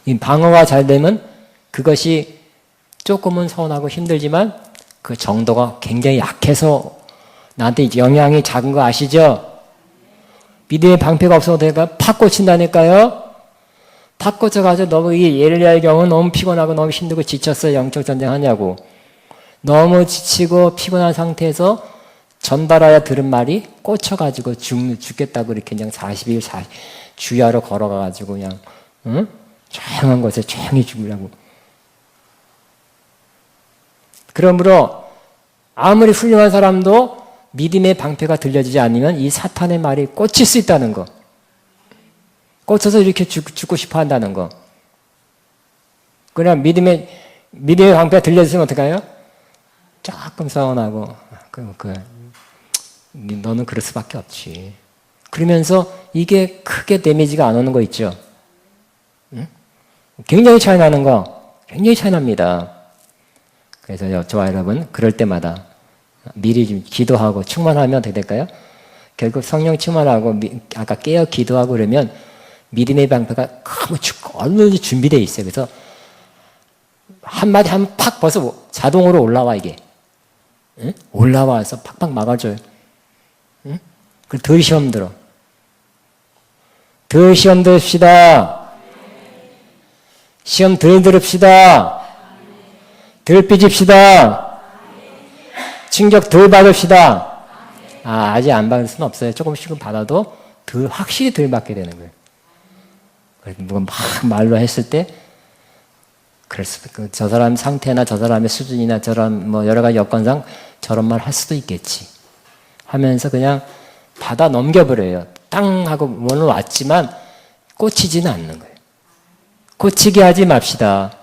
이 방어가 잘 되면 그것이 조금은 서운하고 힘들지만 그 정도가 굉장히 약해서 나한테 영향이 작은 거 아시죠? 믿음의 방패가 없어도 내가 팍 꽂힌다니까요. 팍 꽂혀가지고 너무 이 엘리야의 경우는 너무 피곤하고 너무 힘들고 지쳤어요. 영적 전쟁 하냐고. 너무 지치고 피곤한 상태에서 전달하여 들은 말이 꽂혀가지고 죽겠다고 이렇게 그냥 40일 주야로 걸어가가지고 그냥 조용한 곳에 조용히 죽으려고. 그러므로 아무리 훌륭한 사람도 믿음의 방패가 들려지지 않으면 이 사탄의 말이 꽂힐 수 있다는 거. 꽂혀서 이렇게 죽고 싶어 한다는 거. 그냥 믿음의 방패가 들려지면 어떡해요? 조금 서운하고 너는 그럴 수밖에 없지. 그러면서 이게 크게 데미지가 안 오는 거 있죠. 응? 굉장히 차이 나는 거. 굉장히 차이 납니다. 그래서 저와 여러분 그럴 때마다 미리 좀 기도하고 충만하면 어떻게 될까요? 결국 성령 충만하고 아까 깨어 기도하고 그러면 믿음의 방패가 얼마든지 준비되어 있어요. 그래서 한마디 하면 팍 벌써 자동으로 올라와 이게. 응? 올라와서 팍팍 막아줘요. 응? 그리고 더 시험 들어. 더 시험 들읍시다. 시험 덜 들읍시다. 덜 삐집시다. 충격 덜 받읍시다. 아직 안 받을 수는 없어요. 조금씩은 받아도 확실히 덜 받게 되는 거예요. 그래서 누가 막 말로 했을 때 저 사람 상태나 저 사람의 수준이나 저런 여러 가지 여건상 저런 말 할 수도 있겠지 하면서 그냥 받아 넘겨버려요. 땅 하고 물론 왔지만 꽂히지는 않는 거예요. 꽂히게 하지 맙시다.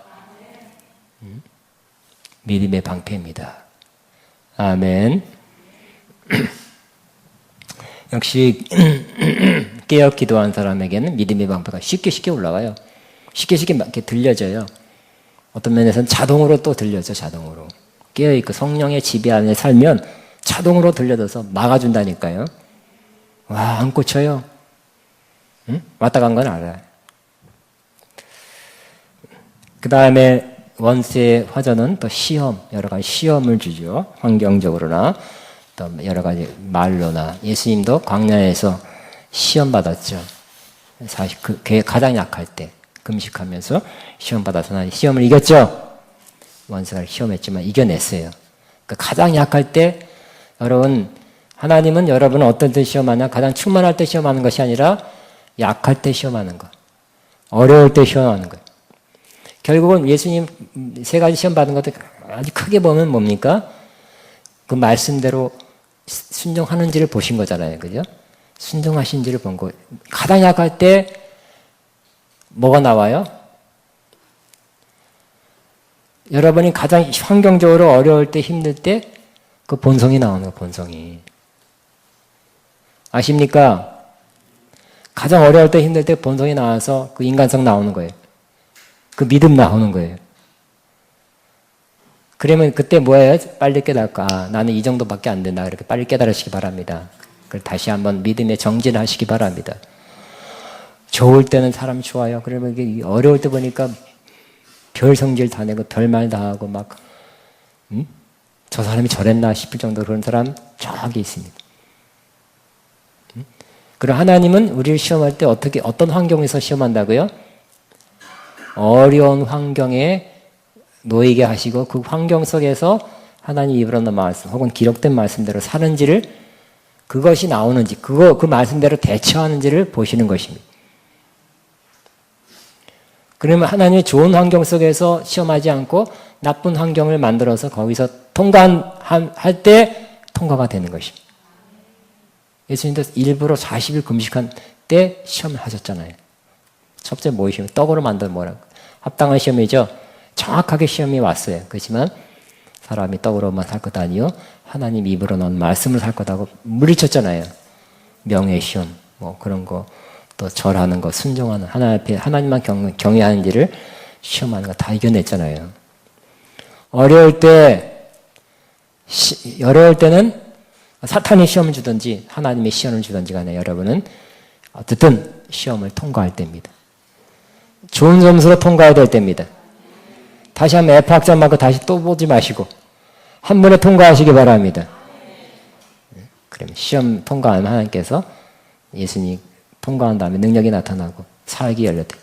믿음의 방패입니다. 아멘. 역시 깨어 기도한 사람에게는 믿음의 방패가 쉽게 올라가요. 쉽게 이렇게 들려져요. 어떤 면에서는 자동으로 또 들려져, 자동으로. 깨어있고 성령의 지배 안에 살면 자동으로 들려줘서 막아준다니까요. 와, 안 꽂혀요. 응? 왔다 간 건 알아요. 그 다음에 원수의 화전은 또 시험, 여러 가지 시험을 주죠. 환경적으로나 또 여러 가지 말로나. 예수님도 광야에서 시험 받았죠. 사실 그게 가장 약할 때 금식하면서 시험 받아서 시험을 이겼죠. 원수가 시험했지만 이겨냈어요. 그러니까 가장 약할 때 여러분, 하나님은 여러분은 어떤 때 시험하냐? 가장 충만할 때 시험하는 것이 아니라 약할 때 시험하는 것. 어려울 때 시험하는 거예요. 결국은 예수님 세 가지 시험 받은 것도 아주 크게 보면 뭡니까? 그 말씀대로 순종하는지를 보신 거잖아요. 그죠? 순종하신지를 본 거. 가장 약할 때 뭐가 나와요? 여러분이 가장 환경적으로 어려울 때 힘들 때 그 본성이 나오는 거예요. 본성이. 아십니까? 가장 어려울 때 힘들 때 본성이 나와서 그 인간성 나오는 거예요. 그 믿음 나오는 거예요. 그러면 그때 뭐예요? 빨리 깨닫고, 아, 나는 이 정도밖에 안 된다. 이렇게 빨리 깨달으시기 바랍니다. 그걸 다시 한번 믿음에 정진하시기 바랍니다. 좋을 때는 사람이 좋아요. 그러면 이게 어려울 때 보니까 별 성질 다 내고 별말 다 하고 막, 저 사람이 저랬나 싶을 정도로 그런 사람 저기 있습니다. 그리고 하나님은 우리를 시험할 때 어떤 환경에서 시험한다고요? 어려운 환경에 놓이게 하시고 그 환경 속에서 하나님 입으로 나온 말씀 혹은 기록된 말씀대로 사는지를 그것이 나오는지 그 말씀대로 대처하는지를 보시는 것입니다. 그러면 하나님이 좋은 환경 속에서 시험하지 않고 나쁜 환경을 만들어서 거기서 통과할 때 통과가 되는 것입니다. 예수님도 일부러 40일 금식한 때 시험을 하셨잖아요. 첫째 뭐의 시험? 떡으로 만든 뭐라고? 합당한 시험이죠. 정확하게 시험이 왔어요. 그렇지만 사람이 떡으로만 살 것 아니요. 하나님 입으로 넣은 말씀을 살 거다고 물리쳤잖아요. 명예시험, 뭐 그런 거, 또 절하는 거, 순종하는, 하나님 앞에 하나님만 경외하는지를 시험하는 거 다 이겨냈잖아요. 어려울 때는 사탄이 시험을 주든지 하나님의 시험을 주든지 간에 여러분은 어쨌든 시험을 통과할 때입니다. 좋은 점수로 통과해야 될 때입니다. 다시 한번 F학점 맞고 다시 또 보지 마시고 한 번에 통과하시기 바랍니다. 그러면 시험 통과하면 하나님께서 예수님 통과한 다음에 능력이 나타나고 사역이 열렸다.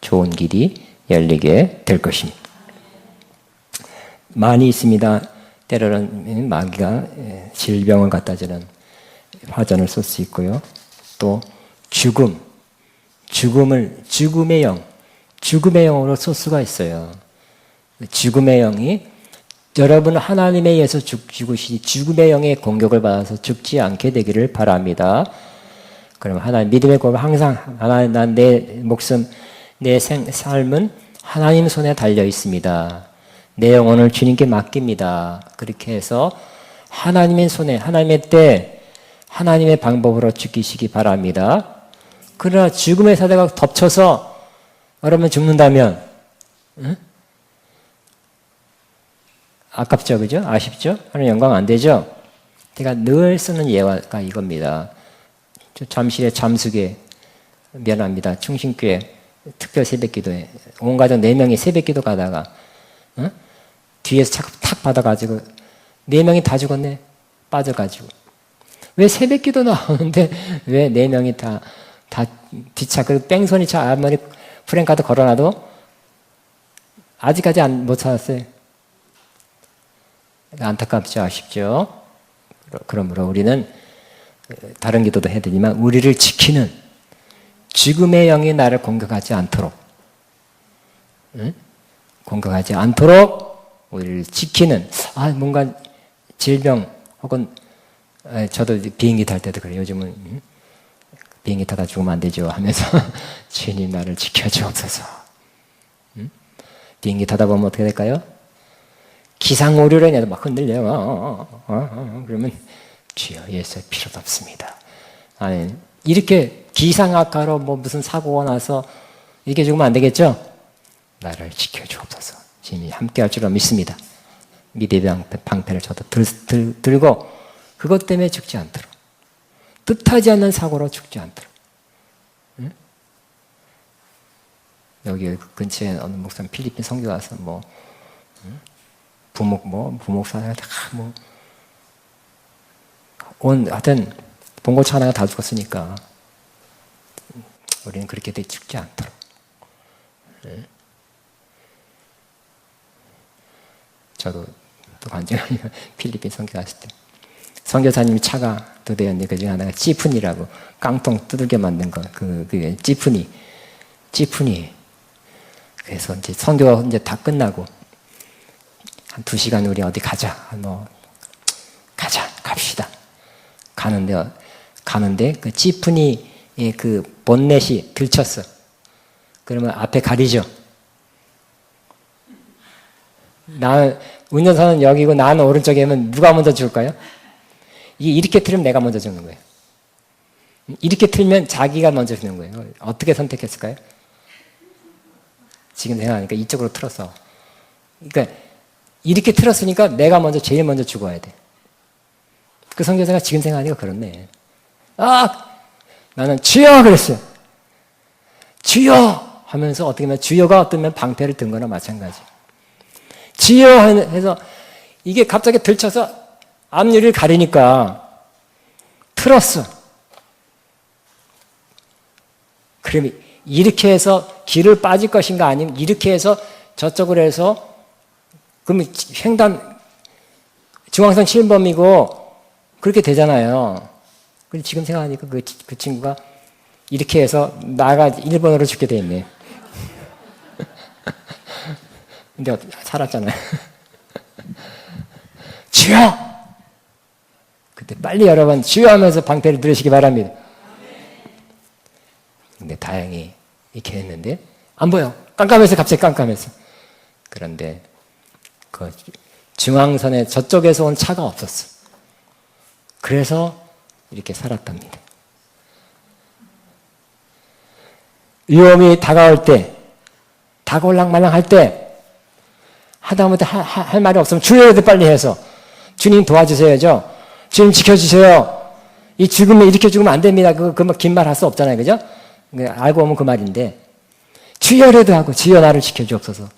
좋은 길이 열리게 될 것입니다. 많이 있습니다. 때로는 마귀가 질병을 갖다 주는 화전을 쏠 수 있고요. 또 죽음의 영으로 쏠 수가 있어요. 죽음의 영이 여러분 하나님에 의해서 죽으시니 죽음의 영의 공격을 받아서 죽지 않게 되기를 바랍니다. 그럼 하나님 믿음의 고백 항상 하나님 난 내 목숨 내 삶은 하나님 손에 달려 있습니다. 내 영혼을 주님께 맡깁니다. 그렇게 해서 하나님의 손에 하나님의 때 하나님의 방법으로 죽이시기 바랍니다. 그러나 죽음의 사대가 덮쳐서 여러분 죽는다면 아깝죠, 그죠? 아쉽죠? 하나님 영광 안 되죠? 제가 늘 쓰는 예화가 이겁니다. 잠실의 잠수교회 미안합니다. 충신교회 특별 새벽기도에 온 가족 4명이 새벽기도 가다가 뒤에서 탁 받아가지고 4명이 다 죽었네. 빠져가지고 왜 새벽기도 나오는데 왜 4명이 다 뒤차 그 뺑소니 차 앞머리 프랭카드 걸어놔도 아직까지 못 찾았어요. 안타깝죠, 아쉽죠. 그러므로 우리는 다른 기도도 해야 되지만 우리를 지키는 죽음의 영이 나를 공격하지 않도록 공격하지 않도록 우리를 지키는 뭔가 질병 혹은 저도 비행기 탈 때도 그래요. 요즘은 비행기 타다 죽으면 안 되죠 하면서 주님 나를 지켜주옵소서. 비행기 타다 보면 어떻게 될까요? 기상오류로 인해서 막 흔들려요. 그러면 주여 예수의 필요도 없습니다. 아니 이렇게 기상악화로 무슨 사고가 나서 이렇게 죽으면 안 되겠죠? 나를 지켜주옵소서. 주님이 함께할 줄로 믿습니다. 미대의 방패를 저도 들고 그것 때문에 죽지 않도록 뜻하지 않는 사고로 죽지 않도록. 응? 여기 근처에 어느 목사님 필리핀 선교 가서 뭐 응? 부목사가 다뭐 하여튼 봉고차 하나가 다 죽었으니까 우리는 그렇게 죽지 않도록. 응? 저도 또 간증하면 필리핀 선교 갔을 때 선교사님이 차가 두 대였는데 그 중에 하나가 찌푸니라고 깡통 두들겨 만든 거 그게 찌푸니. 그래서 이제 선교 이제 다 끝나고 한 2시간 우리 어디 가자. 갑시다. 가는데 그 찌푸니의 그 본넷이 들쳤어. 그러면 앞에 가리죠. 운전사는 여기고 나는 오른쪽에 하면 누가 먼저 죽을까요? 이렇게 틀면 내가 먼저 죽는 거예요. 이렇게 틀면 자기가 먼저 죽는 거예요. 어떻게 선택했을까요? 지금 생각하니까 이쪽으로 틀었어. 그러니까 이렇게 틀었으니까 내가 제일 먼저 죽어야 돼. 그 선교사가 지금 생각하니까 그렇네. 나는 주여 그랬어요. 주여 하면서 어떻게 보면 주여가 어떤 방패를 든 거나 마찬가지. 주여 해서 이게 갑자기 들쳐서 앞유리를 가리니까 틀었어. 그러면 이렇게 해서 길을 빠질 것인가 아니면 이렇게 해서 저쪽으로 해서 그러면 횡단 중앙선 침범이고 그렇게 되잖아요. 근데 지금 생각하니까 그 친구가 이렇게 해서 나가 일본어로 죽게 돼 있네. 근데 살았잖아요. 주여! 그때 빨리 여러분 주여 하면서 방패를 들으시기 바랍니다. 근데 다행히 이렇게 했는데 안 보여. 깜깜해서 갑자기 깜깜해서. 그런데 그 중앙선에 저쪽에서 온 차가 없었어. 그래서 이렇게 살았답니다. 위험이 다가올 때, 다가올랑말랑 할 때, 하다못해 할 말이 없으면 주여라도 빨리 해서 주님 도와주세요죠. 주님 지켜주세요. 이 죽으면 이렇게 죽으면 안 됩니다. 긴 말 할 수 없잖아요. 그죠? 알고 보면 그 말인데 주여라도 하고 주여 나를 지켜주옵소서.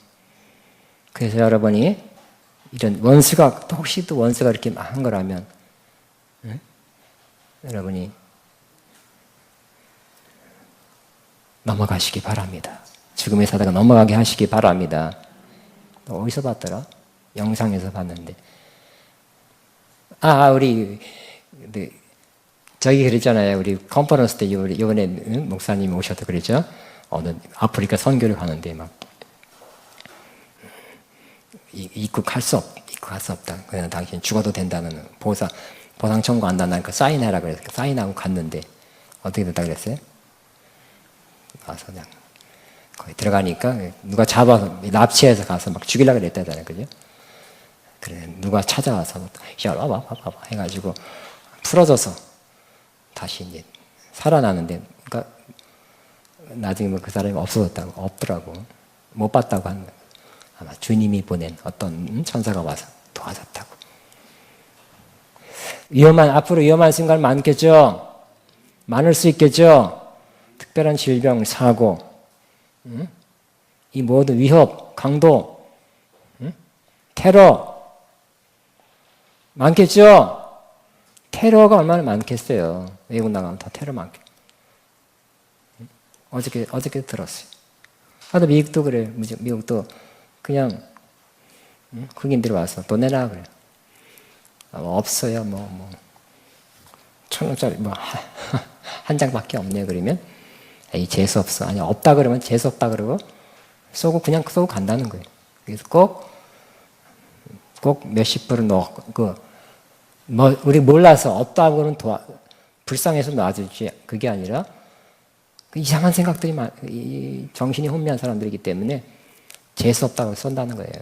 그래서 여러분이 이런 원수가 혹시 또 원수가 이렇게 한 거라면 응? 여러분이 넘어가시기 바랍니다. 죽음의 사다가 넘어가게 하시기 바랍니다. 어디서 봤더라? 영상에서 봤는데 우리 저기 그랬잖아요. 우리 컨퍼런스 때 이번에 목사님이 오셔도 그랬죠. 어느 아프리카 선교를 가는데 막 입국할 수 없다. 그냥 당신 죽어도 된다는 보상 청구한다는 사인해라 그래서 사인하고 갔는데 어떻게 됐다 그랬어요? 가서 그냥 거기 들어가니까 누가 잡아서 납치해서 가서 막 죽이려고 그랬다잖아요. 그죠? 그래 누가 찾아와서 야 와봐 해가지고 풀어줘서 다시 이제 살아나는데 그러니까 나중에 그 사람이 없더라고. 못 봤다고 하는 거예요. 아마 주님이 보낸 어떤 천사가 와서 도와줬다고. 앞으로 위험한 순간 많겠죠? 많을 수 있겠죠? 특별한 질병, 사고, 이 모든 위협, 강도, 테러, 많겠죠? 테러가 얼마나 많겠어요. 외국 나가면 다 테러 많겠죠. 어저께 들었어요. 미국도 그래요. 미국도 그냥 흑인들이 와서 돈 내라 그래요. 없어요. 1,000원짜리 한 장밖에 없네요. 그러면 재수 없어. 아니 없다 그러면 재수 없다 그러고 그냥 쏘고 간다는 거예요. 그래서 꼭 몇십 불을 넣고 우리 몰라서 없다고는 불쌍해서 놔주지 그게 아니라 이상한 생각들이 정신이 혼미한 사람들이기 때문에 재수 없다고 쏜다는 거예요.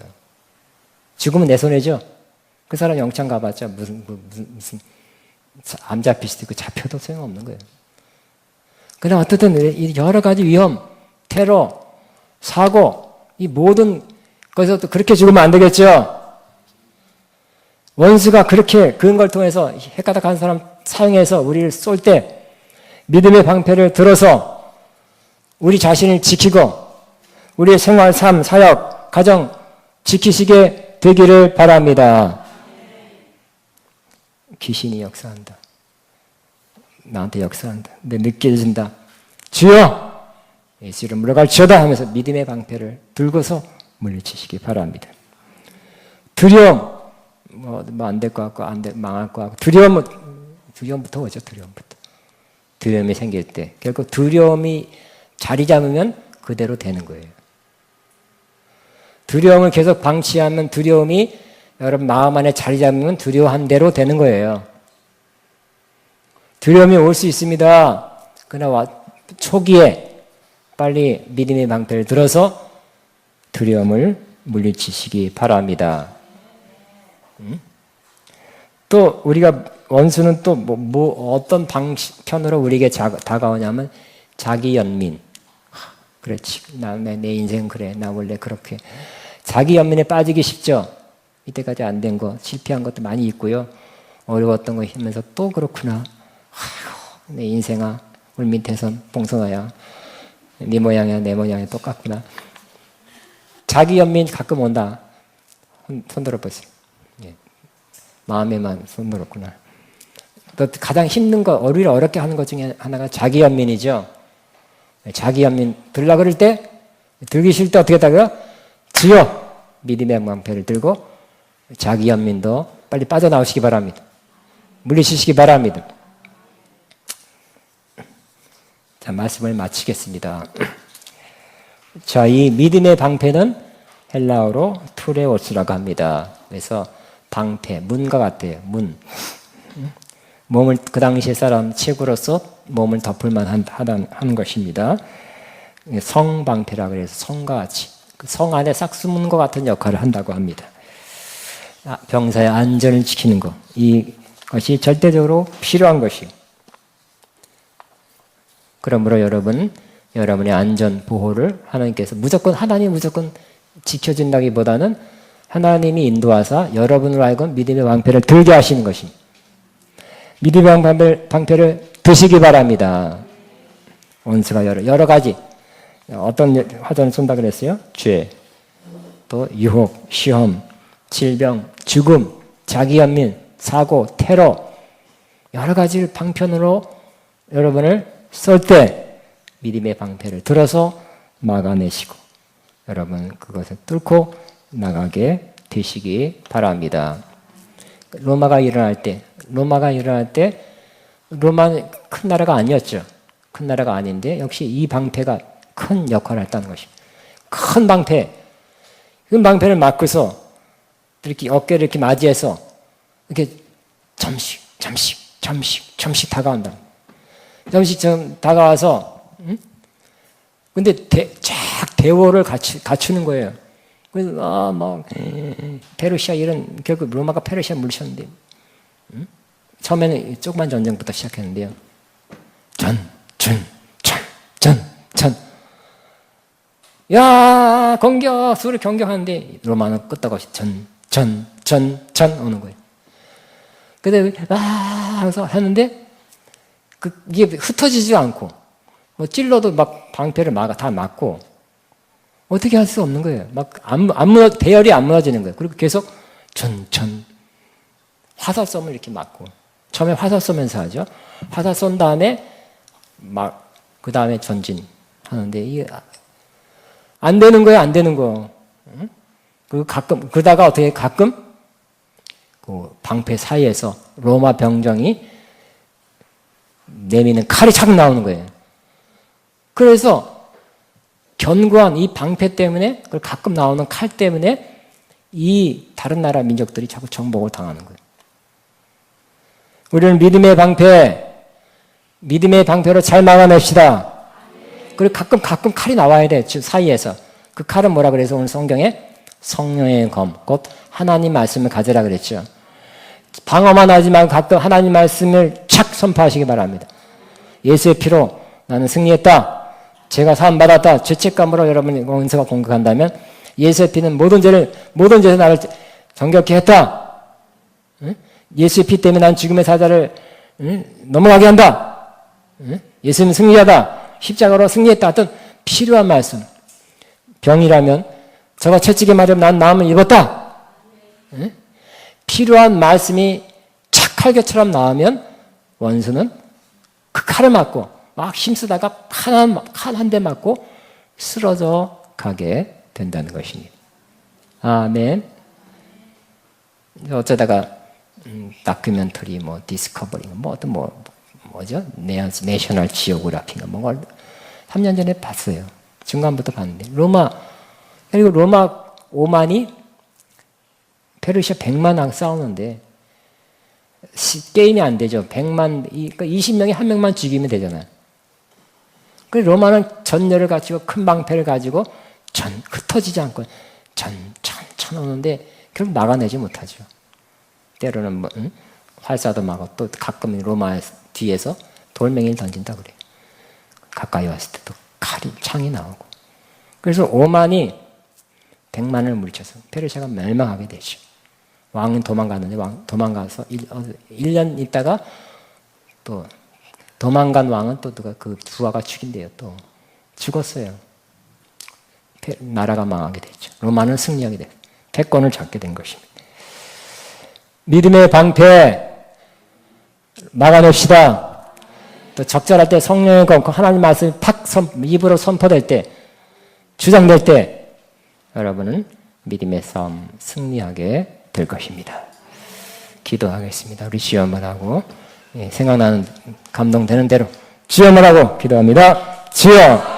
죽으면 내 손해죠. 그 사람 영창 가봤자 무슨 암 잡힐 수도 있고 잡혀도 소용없는 거예요. 그러나 어쨌든 여러 가지 위험, 테러, 사고 이 모든 것에서 또 그렇게 죽으면 안 되겠죠. 원수가 그렇게 그런 걸 통해서 헷가닥한 사람 사용해서 우리를 쏠 때 믿음의 방패를 들어서 우리 자신을 지키고 우리의 생활, 삶, 사역, 가정 지키시게 되기를 바랍니다. 귀신이 역사한다. 나한테 역사한다. 근데 느껴진다. 주여! 예수 이름 물러갈지어다 하면서 믿음의 방패를 들고서 물리치시기 바랍니다. 두려움, 안 될 것 같고, 망할 것 같고, 두려움부터 오죠, 두려움부터. 두려움이 생길 때. 결국 두려움이 자리 잡으면 그대로 되는 거예요. 두려움을 계속 방치하면 두려움이 여러분 마음 안에 자리 잡으면 두려워한 대로 되는 거예요. 두려움이 올 수 있습니다. 그러나 초기에 빨리 믿음의 방패를 들어서 두려움을 물리치시기 바랍니다. 또 우리가 원수는 또 어떤 방편으로 우리에게 다가오냐면 자기 연민. 그렇지. 내 인생 그래. 나 원래 그렇게. 자기 연민에 빠지기 쉽죠. 이때까지 안 된 거, 실패한 것도 많이 있고요. 어려웠던 거 하면서 또 그렇구나. 아휴, 내 인생아, 우리 밑에서 봉선아야. 네 모양이야, 내 모양이 똑같구나. 자기 연민 가끔 온다. 손 들어보세요. 예. 마음에만 손 들었구나. 또 가장 힘든 거, 우리를 어렵게 하는 것 중에 하나가 자기 연민이죠. 자기 연민 들라 그럴 때, 들기 싫을 때 어떻게 했다고요? 주여! 믿음의 방패를 들고 자기 연민도 빨리 빠져나오시기 바랍니다. 물리치시기 바랍니다. 자, 말씀을 마치겠습니다. 자, 이 믿음의 방패는 헬라어로 투레오스라고 합니다. 그래서 방패, 문과 같아요. 문. 몸을 그 당시의 사람 책으로서 몸을 덮을만 하는 것입니다. 성방패라 그래서 성과 같이 그 성 안에 싹 숨은 것 같은 역할을 한다고 합니다. 병사의 안전을 지키는 것, 이것이 절대적으로 필요한 것이요. 그러므로 여러분의 안전 보호를 하나님께서 하나님 무조건 지켜준다기보다는 하나님이 인도하사 여러분으로 하여금 믿음의 방패를 들게 하시는 것입니다. 믿음의 방패를 드시기 바랍니다. 원수가 여러 가지 어떤 화전을 쏜다 그랬어요? 죄, 또 유혹, 시험, 질병, 죽음, 자기연민, 사고, 테러 여러 가지 방편으로 여러분을 쏠 때 믿음의 방패를 들어서 막아내시고 여러분 그것을 뚫고 나가게 되시기 바랍니다. 로마가 일어날 때 로마는 큰 나라가 아니었죠. 큰 나라가 아닌데 역시 이 방패가 큰 역할을 했다는 것입니다. 큰 방패, 큰 방패를 막고서 이렇게 어깨를 이렇게 맞이해서 이렇게 잠씩 다가온다. 잠시 다가와서, 근데 대오를 갖추는 거예요. 그래서 페르시아 결국 로마가 페르시아 물리쳤는데, 처음에는 조그만 전쟁부터 시작했는데요. 야, 수를 경격하는데 로마는 끄떡없이 전 오는 거예요. 근데 하면서 했는데 이게 흩어지지 않고 찔러도 막 방패를 다 막고 어떻게 할 수 없는 거예요. 대열이 안 무너지는 거예요. 그리고 계속 화살 쏘면 이렇게 맞고 처음에 화살 쏘면서 하죠. 화살 쏜 다음에 그 다음에 전진하는데 이게 안 되는 거예요, 안 되는 거. 그러다가 어떻게 가끔 그 방패 사이에서 로마 병정이 내미는 칼이 착 나오는 거예요. 그래서 견고한 이 방패 때문에, 가끔 나오는 칼 때문에 이 다른 나라 민족들이 자꾸 정복을 당하는 거예요. 우리는 믿음의 방패로 잘 막아냅시다. 그리고 가끔 칼이 나와야 돼, 사이에서. 그 칼은 뭐라 그래서 오늘 성경에 성령의 검, 곧 하나님 말씀을 가져라 그랬죠. 방어만 하지 말고 가끔 하나님 말씀을 착 선포하시기 바랍니다. 예수의 피로 나는 승리했다. 제가 사함받았다. 죄책감으로 여러분이 은혜가 공격한다면 예수의 피는 모든 죄에서 나를 정결케 했다. 예수의 피 때문에 난 죽음의 사자를 넘어가게 한다. 예수는 승리하다. 십자가로 승리했다. 어떤 필요한 말씀. 병이라면 저가 채찍에 맞으면 난 나음을 입었다. 필요한 말씀이 착칼교처럼 나오면 원수는 그 칼을 맞고 막 힘쓰다가 칼 한 대 맞고 쓰러져 가게 된다는 것입니다. 아멘. 어쩌다가 다큐멘터리 디스커버리 어떤 뭐죠? 내셔널 지오그래피인가 뭘 3년 전에 봤어요. 중간부터 봤는데 그리고 로마 5만이 페르시아 100만랑 싸우는데 게임이 안 되죠. 100만, 그러니까 20명이 한 명만 죽이면 되잖아요. 그래서 로마는 전열을 가지고 큰 방패를 가지고 흩어지지 않고 천천 오는데 결국 막아내지 못하죠. 때로는 활사도 막고 또 가끔 로마 뒤에서 돌멩이를 던진다 그래요. 가까이 왔을 때 또 창이 나오고. 그래서 5만이 100만을 물리쳐서 페르시아가 멸망하게 되죠. 왕은 도망갔는데 도망가서 1년 있다가 또 도망간 왕은 또 누가 그 부하가 죽인대요. 또 죽었어요. 나라가 망하게 됐죠. 로마는 승리하게 됐어요. 패권을 잡게 된 것입니다. 믿음의 방패 막아냅시다. 또 적절할 때 성령의 검, 하나님 말씀이 입으로 선포될 때, 주장될 때 여러분은 믿음의 싸움 승리하게 될 것입니다. 기도하겠습니다. 우리 주여만 하고 생각나는 감동되는 대로 주여만 하고 기도합니다. 주여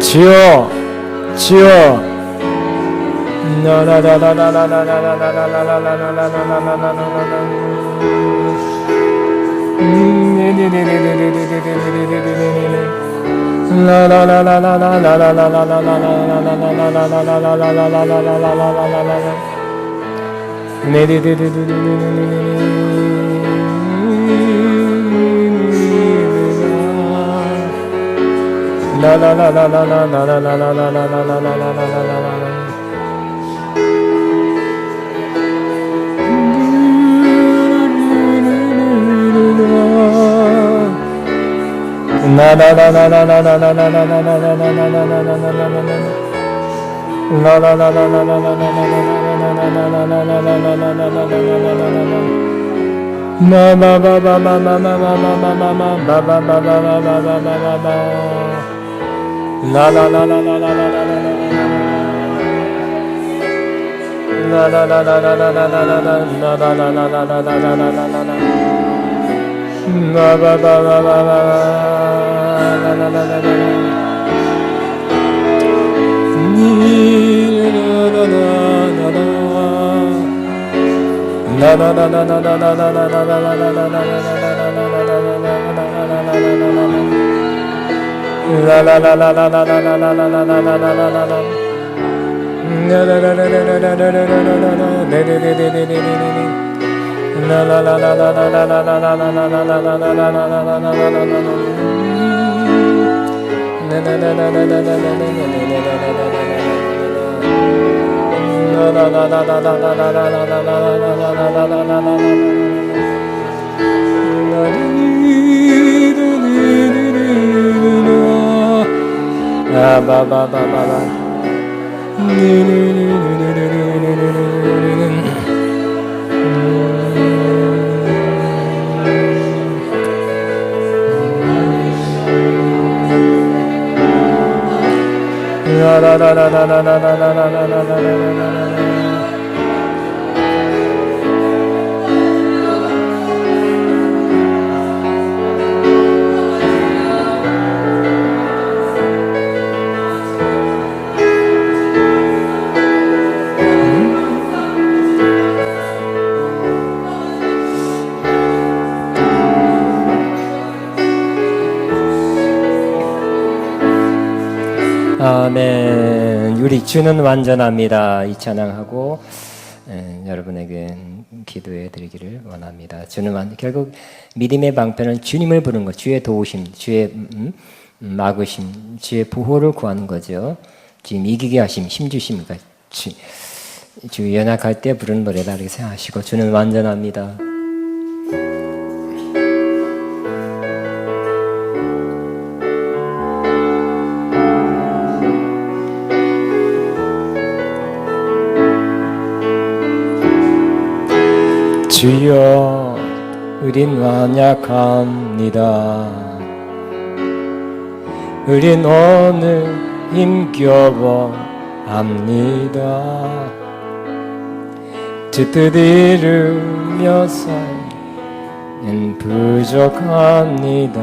지어 지어 아멘. 우리 주는 완전합니다. 이 찬양하고 여러분에게 기도해 드리기를 원합니다. 주는 결국 믿음의 방편은 주님을 부르는 것, 주의 도우심, 주의 막으심, 주의 보호를 구하는 거죠. 지금 이기게 하심, 힘주심이니까 주 연약할 때 부르는 노래다 이렇게 생각하시고 주는 완전합니다. 주여 우린 완약합니다. 우린 오늘 힘겨워 합니다. 주 뜻 이루며 살면 부족합니다.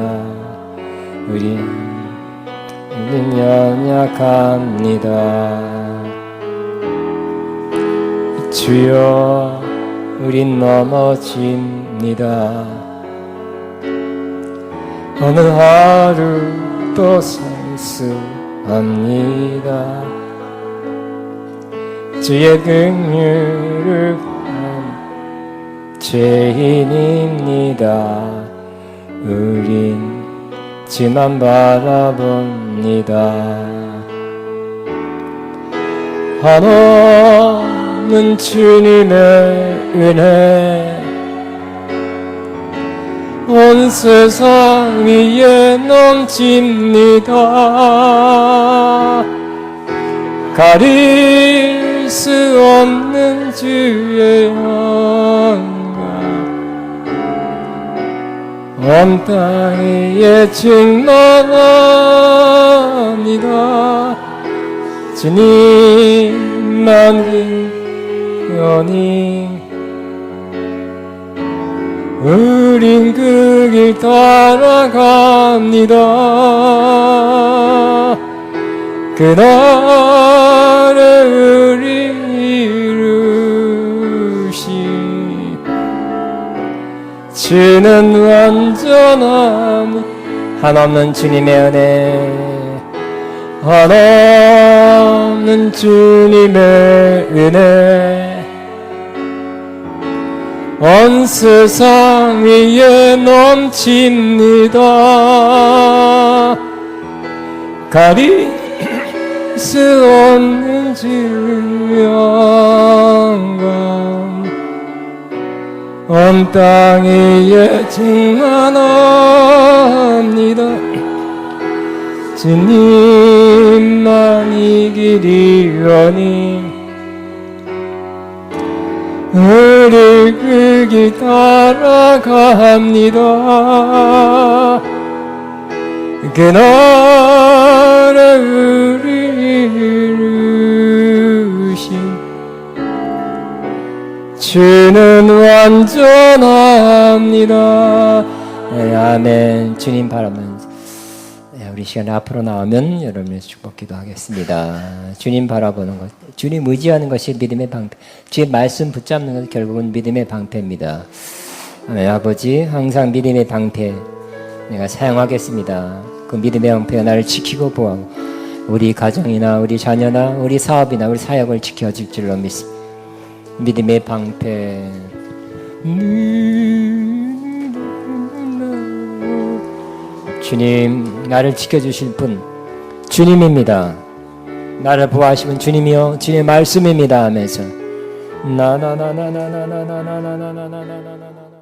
우린 연약합니다. 주여 우린 넘어집니다. 어느 하루도 살 수 없습니다. 주의 긍휼을 구한 죄인입니다. 우린 주만 바라봅니다. 한없는 주님의 은혜 온 세상 위에 넘칩니다. 가릴 수 없는 주의 영광 온 땅에 충만합니다. 주님만 그러니 우린 그 길 따라갑니다. 그날에 우리 이루시 주는 완전함 한없는 주님의 은혜 한없는 주님의 은혜 온 세상 위에 넘칩니다. 가릴 수 없는 증명감 온 땅 위에 충만합니다. 주님만이 길이오니 우리 그 길 따라갑니다. 그날에 우리 이루신 주는 완전합니다. 네, 아멘. 주님 바라면서 우리 시간 앞으로 나오면 여러분의 축복 기도하겠습니다. 주님 바라보는 것, 주님 의지하는 것이 믿음의 방패. 주의 말씀 붙잡는 것이 결국은 믿음의 방패입니다. 아버지, 항상 믿음의 방패 내가 사용하겠습니다. 그 믿음의 방패가 나를 지키고 보호하고 우리 가정이나 우리 자녀나 우리 사업이나 우리 사역을 지켜줄 줄로 믿습니다. 믿음의 방패. 주님, 나를 지켜주실 분 주님입니다. 나를 보호하시는 주님이요 주님의 말씀입니다 하면서 나나나나나나나나나나나나나나나나나